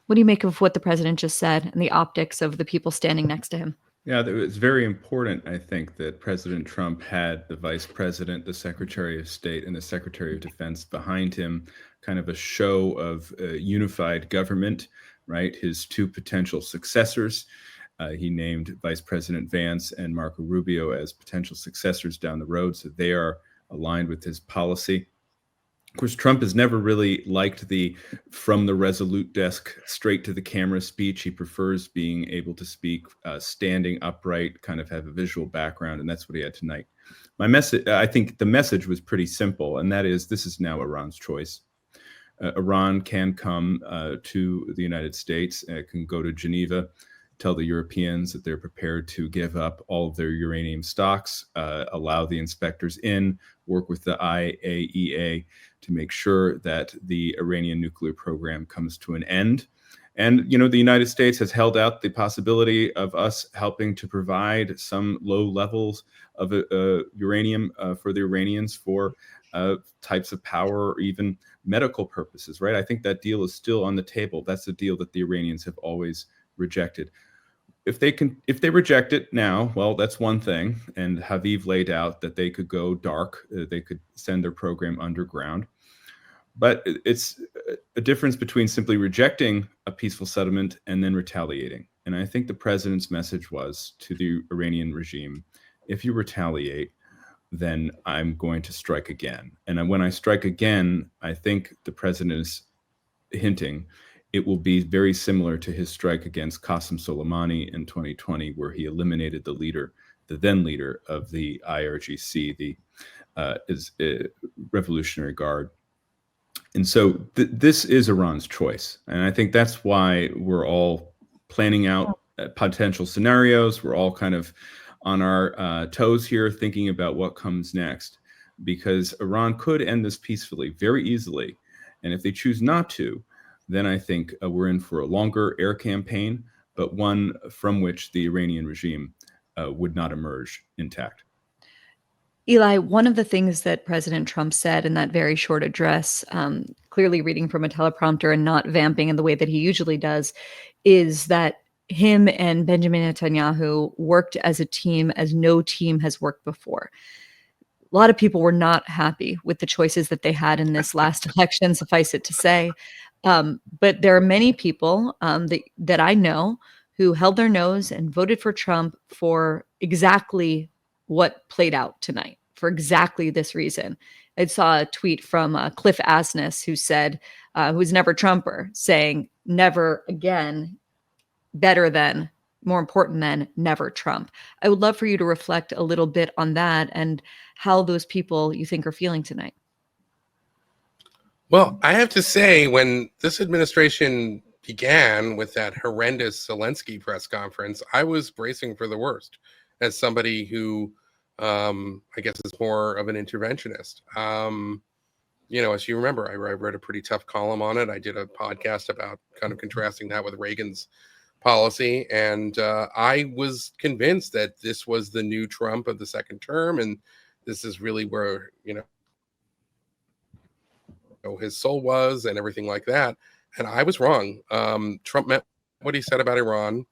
what do you make of what the president just said and the optics of the people standing next to him? Yeah, it's very important, I think, that President Trump had the vice president, the secretary of state, and the secretary of defense behind him, kind of a show of unified government, right? His two potential successors. He named Vice President Vance and Marco Rubio as potential successors down the road, so they are aligned with his policy. Of course, Trump has never really liked the from the Resolute desk straight to the camera speech. He prefers being able to speak standing upright, kind of have a visual background, and that's what he had tonight. My message, I think the message was pretty simple, and that is this is now Iran's choice. Iran can come to the United States, can go to Geneva, tell the Europeans that they're prepared to give up all of their uranium stocks, allow the inspectors in, work with the IAEA to make sure that the Iranian nuclear program comes to an end. And, the United States has held out the possibility of us helping to provide some low levels of uranium for the Iranians for types of power or even medical purposes, right? I think that deal is still on the table. That's the deal that the Iranians have always rejected. If they reject it now, well, that's one thing. And Haviv laid out that they could go dark. They could send their program underground. But it's a difference between simply rejecting a peaceful settlement and then retaliating. And I think the president's message was to the Iranian regime, if you retaliate, then I'm going to strike again. And when I strike again, I think the president is hinting it will be very similar to his strike against Qasem Soleimani in 2020, where he eliminated the then leader of the IRGC, the Revolutionary Guard. And so this is Iran's choice. And I think that's why we're all planning out potential scenarios. We're all kind of on our toes here, thinking about what comes next, because Iran could end this peacefully very easily. And if they choose not to, then I think we're in for a longer air campaign, but one from which the Iranian regime would not emerge intact. Eli, one of the things that President Trump said in that very short address, clearly reading from a teleprompter and not vamping in the way that he usually does, is that him and Benjamin Netanyahu worked as a team as no team has worked before. A lot of people were not happy with the choices that they had in this last election, suffice it to say. But there are many people that I know who held their nose and voted for Trump for exactly what played out tonight, for exactly this reason. I saw a tweet from Cliff Asness, who said, who's never Trumper, saying, never again, better than, more important than, never Trump. I would love for you to reflect a little bit on that and how those people you think are feeling tonight. Well, I have to say, when this administration began with that horrendous Zelensky press conference, I was bracing for the worst as somebody who, I guess, is more of an interventionist. As you remember, I wrote a pretty tough column on it. I did a podcast about kind of contrasting that with Reagan's policy. And I was convinced that this was the new Trump of the second term. And this is really where, his soul was and everything like that. And I was wrong. Trump meant what he said about Iran.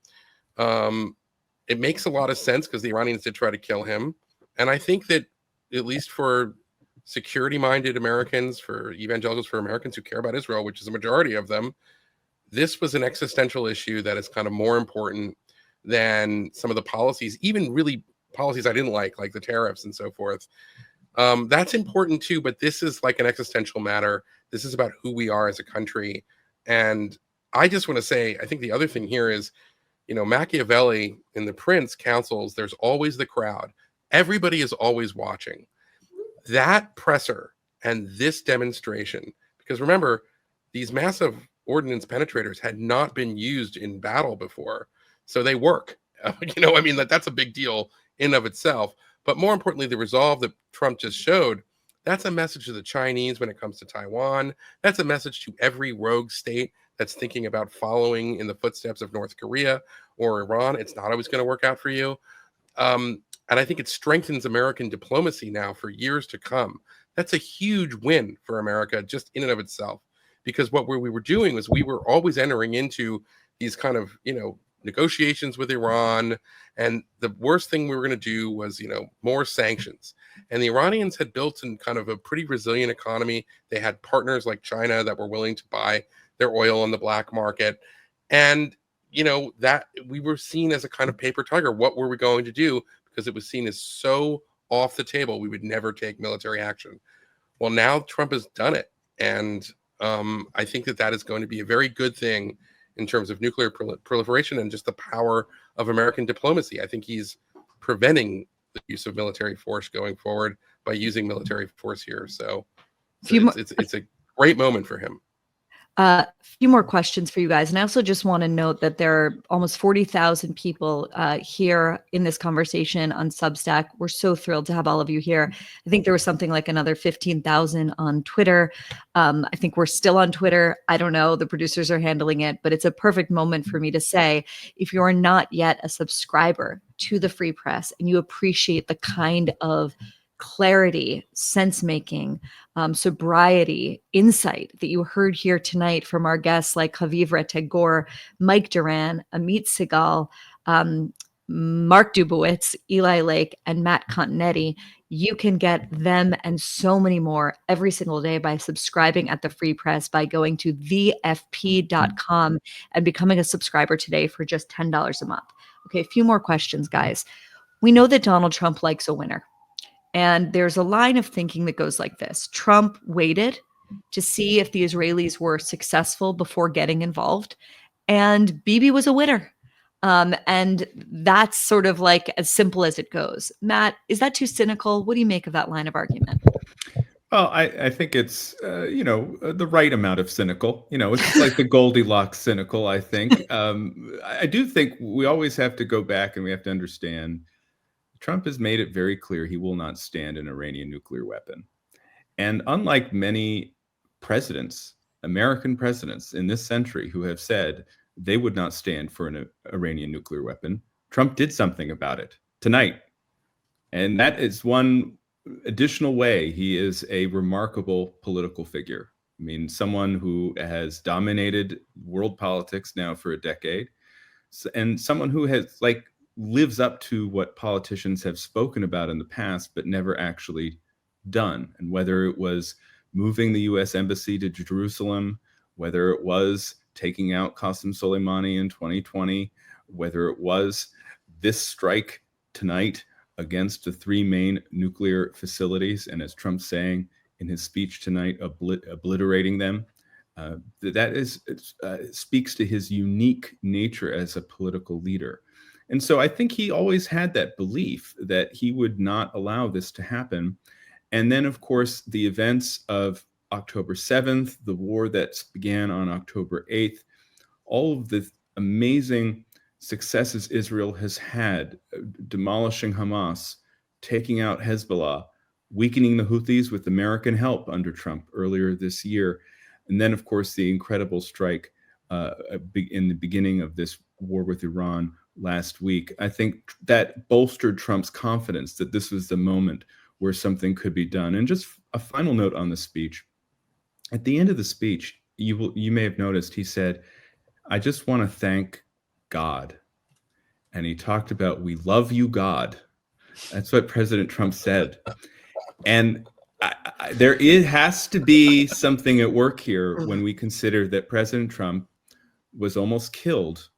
It makes a lot of sense because the Iranians did try to kill him. And I think that, at least for security-minded Americans, for evangelicals, for Americans who care about Israel, which is a majority of them, this was an existential issue that is kind of more important than some of the policies, even really policies I didn't like the tariffs and so forth. That's important too, but this is like an existential matter. This is about who we are as a country. And I just want to say, I think the other thing here is, Machiavelli in The Prince counsels, there's always the crowd. Everybody is always watching. That presser and this demonstration, because remember, these massive ordnance penetrators had not been used in battle before. So they work. That's a big deal in of itself. But more importantly, the resolve that Trump just showed, that's a message to the Chinese when it comes to Taiwan. That's a message to every rogue state that's thinking about following in the footsteps of North Korea or Iran. It's not always going to work out for you. And I think it strengthens American diplomacy now for years to come. That's a huge win for America just in and of itself. Because what we were doing was we were always entering into these kind of, negotiations with Iran. And the worst thing we were going to do was, more sanctions. And the Iranians had built in kind of a pretty resilient economy. They had partners like China that were willing to buy their oil on the black market. And, that we were seen as a kind of paper tiger. What were we going to do? Because it was seen as so off the table, we would never take military action. Well, now Trump has done it. And I think that is going to be a very good thing in terms of nuclear proliferation and just the power of American diplomacy. I think he's preventing the use of military force going forward by using military force here. So it's a great moment for him. A few more questions for you guys. And I also just want to note that there are almost 40,000 people here in this conversation on Substack. We're so thrilled to have all of you here. I think there was something like another 15,000 on Twitter. I think we're still on Twitter. I don't know. The producers are handling it, but it's a perfect moment for me to say, if you are not yet a subscriber to the Free Press and you appreciate the kind of clarity, sense-making, sobriety, insight that you heard here tonight from our guests like Haviv Rettig, Mike Duran, Amit Segal, Mark Dubowitz, Eli Lake, and Matt Continetti. You can get them and so many more every single day by subscribing at the Free Press by going to thefp.com and becoming a subscriber today for just $10 a month. Okay, a few more questions, guys. We know that Donald Trump likes a winner. And there's a line of thinking that goes like this. Trump waited to see if the Israelis were successful before getting involved. And Bibi was a winner. And that's sort of like as simple as it goes. Matt, is that too cynical? What do you make of that line of argument? Well, I think it's, the right amount of cynical. It's like the Goldilocks cynical, I think. I do think we always have to go back and we have to understand Trump has made it very clear he will not stand an Iranian nuclear weapon. And unlike many presidents, American presidents in this century who have said they would not stand for an Iranian nuclear weapon, Trump did something about it tonight. And that is one additional way, he is a remarkable political figure. I mean, someone who has dominated world politics now for a decade, and someone who has lives up to what politicians have spoken about in the past, but never actually done. And whether it was moving the U.S. embassy to Jerusalem, whether it was taking out Qasem Soleimani in 2020, whether it was this strike tonight against the 3 main nuclear facilities, and as Trump's saying in his speech tonight, obliterating them, that is speaks to his unique nature as a political leader. And so I think he always had that belief that he would not allow this to happen. And then, of course, the events of October 7th, the war that began on October 8th, all of the amazing successes Israel has had, demolishing Hamas, taking out Hezbollah, weakening the Houthis with American help under Trump earlier this year. And then, of course, the incredible strike in the beginning of this war with Iran last week. I think that bolstered Trump's confidence that this was the moment where something could be done. And just a final note on the speech. At the end of the speech, you may have noticed he said, "I just want to thank God." And he talked about, "We love you, God." That's what President Trump said. And it has to be something at work here when we consider that President Trump was almost killed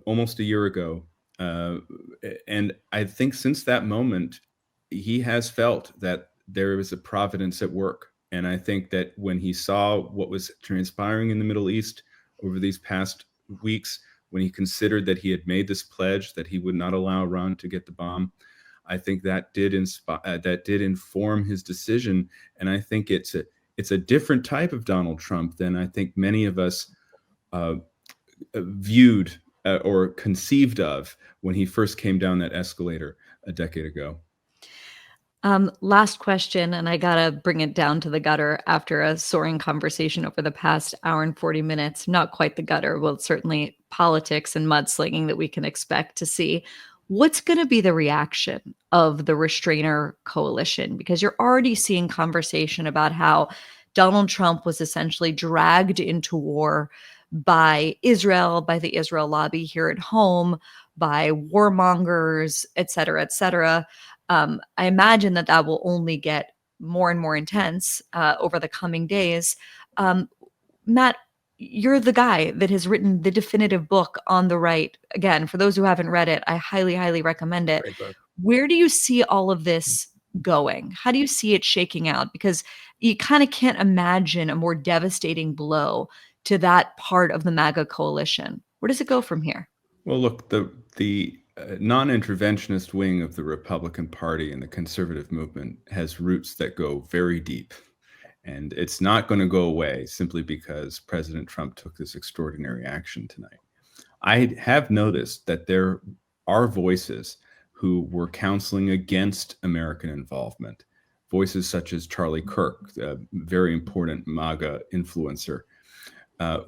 almost a year ago. And I think since that moment, he has felt that there was a providence at work. And I think that when he saw what was transpiring in the Middle East over these past weeks, when he considered that he had made this pledge that he would not allow Iran to get the bomb, I think that did inform his decision. And I think it's a different type of Donald Trump than I think many of us viewed or conceived of when he first came down that escalator a decade ago. Last question, and I gotta bring it down to the gutter after a soaring conversation over the past hour and 40 minutes. Not quite the gutter, well, certainly politics and mudslinging that we can expect to see. What's going to be the reaction of the restrainer coalition? Because you're already seeing conversation about how Donald Trump was essentially dragged into war by Israel, by the Israel lobby here at home, by warmongers, et cetera, et cetera. I imagine that will only get more and more intense over the coming days. Matt, you're the guy that has written the definitive book on the right. Again, for those who haven't read it, I highly, highly recommend it. Where do you see all of this going? How do you see it shaking out? Because you kind of can't imagine a more devastating blow to that part of the MAGA coalition. Where does it go from here? Well, look, the non-interventionist wing of the Republican Party and the conservative movement has roots that go very deep. And it's not going to go away simply because President Trump took this extraordinary action tonight. I have noticed that there are voices who were counseling against American involvement. Voices such as Charlie Kirk, a very important MAGA influencer,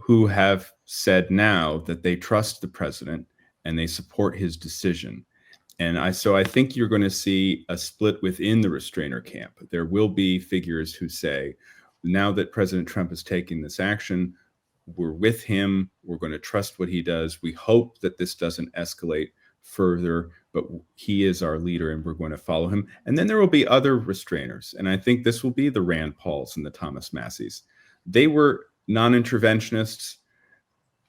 who have said now that they trust the president and they support his decision. And so I think you're going to see a split within the restrainer camp. There will be figures who say, now that President Trump has taken this action, we're with him. We're going to trust what he does. We hope that this doesn't escalate further, but he is our leader and we're going to follow him. And then there will be other restrainers. And I think this will be the Rand Pauls and the Thomas Masseys. They were non-interventionists,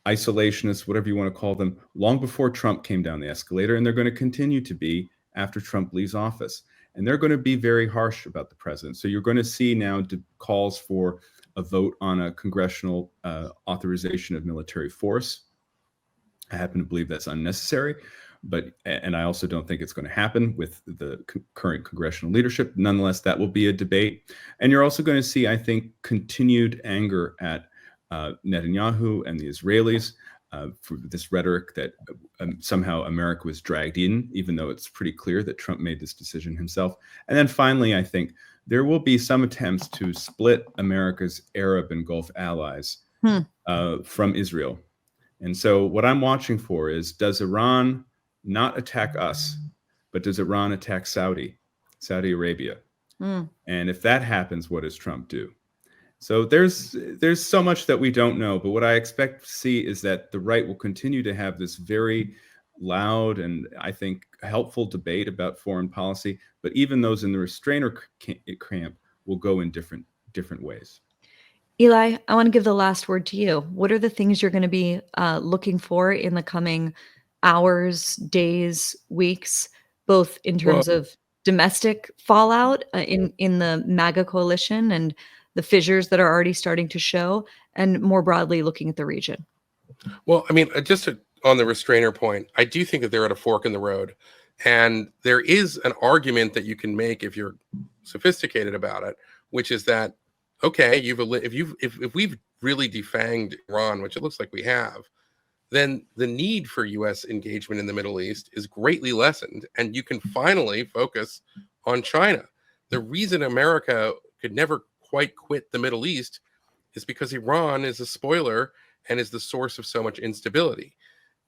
isolationists, whatever you want to call them, long before Trump came down the escalator, and they're going to continue to be after Trump leaves office. And they're going to be very harsh about the president. So you're going to see now calls for a vote on a congressional authorization of military force. I happen to believe that's unnecessary, and I also don't think it's going to happen with the current congressional leadership. Nonetheless, that will be a debate. And you're also going to see, I think, continued anger at Netanyahu and the Israelis for this rhetoric that somehow America was dragged in, even though it's pretty clear that Trump made this decision himself. And then finally, I think there will be some attempts to split America's Arab and Gulf allies from Israel. And so what I'm watching for is, does Iran not attack us but does Iran attack Saudi Arabia? And if that happens, what does Trump do? So there's so much that we don't know, but what I expect to see is that the right will continue to have this very loud and I think helpful debate about foreign policy, but even those in the restrainer camp will go in different ways. Eli, I want to give the last word to you. What are the things you're going to be looking for in the coming hours, days, weeks, both in terms of domestic fallout in the MAGA coalition and the fissures that are already starting to show, and more broadly looking at the region? Well, I mean, on the restrainer point, I do think that they're at a fork in the road. And there is an argument that you can make if you're sophisticated about it, which is that, okay, if we've really defanged Iran, which it looks like we have, then the need for U.S. engagement in the Middle East is greatly lessened, and you can finally focus on China. The reason America could never quite quit the Middle East is because Iran is a spoiler and is the source of so much instability.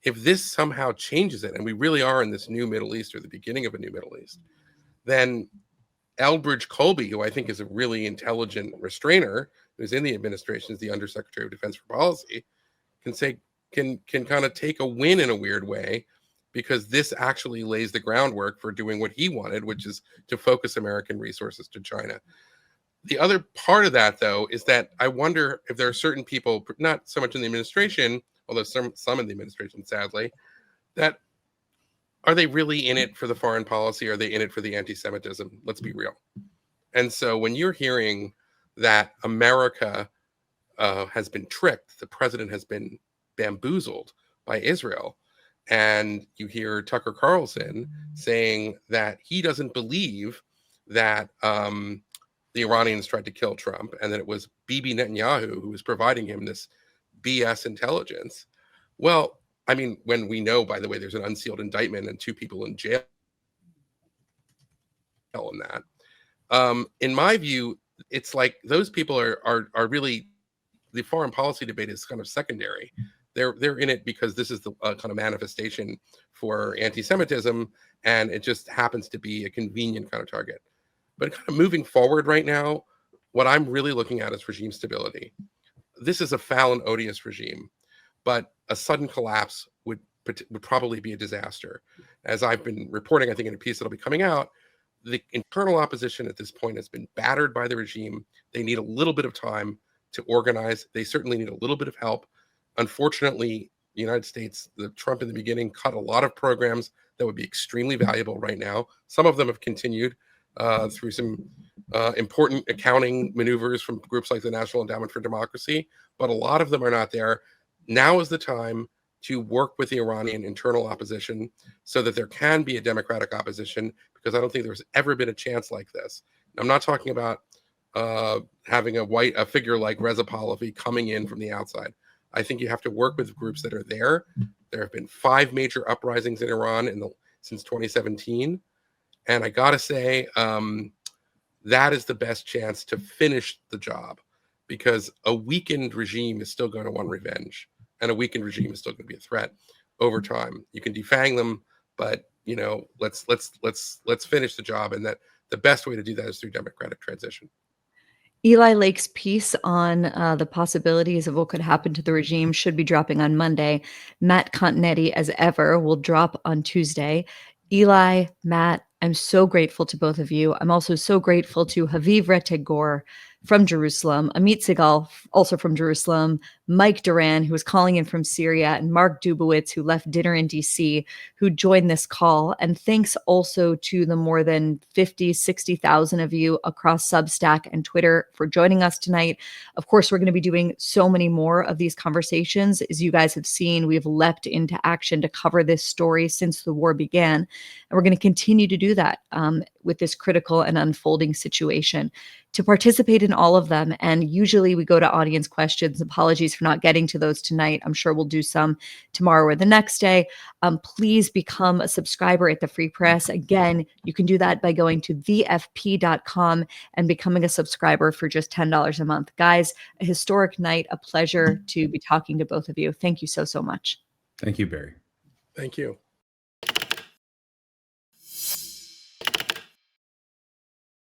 If this somehow changes it, and we really are in this new Middle East or the beginning of a new Middle East, then Elbridge Colby, who I think is a really intelligent restrainer, who's in the administration as the Undersecretary of Defense for Policy, can kind of take a win in a weird way, because this actually lays the groundwork for doing what he wanted, which is to focus American resources to China. The other part of that, though, is that I wonder if there are certain people, not so much in the administration, although some in the administration, sadly, that are they really in it for the foreign policy? Or are they in it for the anti-Semitism? Let's be real. And so when you're hearing that America has been tricked, the president has been bamboozled by Israel, and you hear Tucker Carlson saying that he doesn't believe that the Iranians tried to kill Trump, and that it was Bibi Netanyahu who was providing him this BS intelligence. Well, I mean, when we know, by the way, there's an unsealed indictment and 2 people in jail on that. In my view, it's like those people are really, the foreign policy debate is kind of secondary. They're in it because this is the kind of manifestation for anti-Semitism, and it just happens to be a convenient kind of target. But kind of moving forward right now, what I'm really looking at is regime stability. This is a foul and odious regime, but a sudden collapse would probably be a disaster. As I've been reporting, I think in a piece that'll be coming out, the internal opposition at this point has been battered by the regime. They need a little bit of time to organize. They certainly need a little bit of help. Unfortunately, the United States, Trump in the beginning cut a lot of programs that would be extremely valuable right now. Some of them have continued through some important accounting maneuvers from groups like the National Endowment for Democracy, but a lot of them are not there. Now is the time to work with the Iranian internal opposition so that there can be a democratic opposition, because I don't think there's ever been a chance like this. I'm not talking about having a figure like Reza Pahlavi coming in from the outside. I think you have to work with groups that are there. There have been 5 major uprisings in Iran since 2017. And I gotta say, that is the best chance to finish the job, because a weakened regime is still going to want revenge, and a weakened regime is still going to be a threat over time. You can defang them, but let's finish the job, and that the best way to do that is through democratic transition. Eli Lake's piece on the possibilities of what could happen to the regime should be dropping on Monday. Matt Continetti, as ever, will drop on Tuesday. Eli, Matt, I'm so grateful to both of you. I'm also so grateful to Haviv Rettig from Jerusalem, Amit Segal, also from Jerusalem, Mike Duran, who was calling in from Syria, and Mark Dubowitz, who left dinner in DC, who joined this call. And thanks also to the more than 50, 60,000 of you across Substack and Twitter for joining us tonight. Of course, we're going to be doing so many more of these conversations. As you guys have seen, we've leapt into action to cover this story since the war began. And we're going to continue to do that with this critical and unfolding situation. To participate in all of them, and usually we go to audience questions. Apologies for not getting to those tonight. I'm sure we'll do some tomorrow or the next day. Please become a subscriber at the Free Press. Again, you can do that by going to thefp.com and becoming a subscriber for just $10 a month. Guys, a historic night, a pleasure to be talking to both of you. Thank you so, so much. Thank you, Barry. Thank you.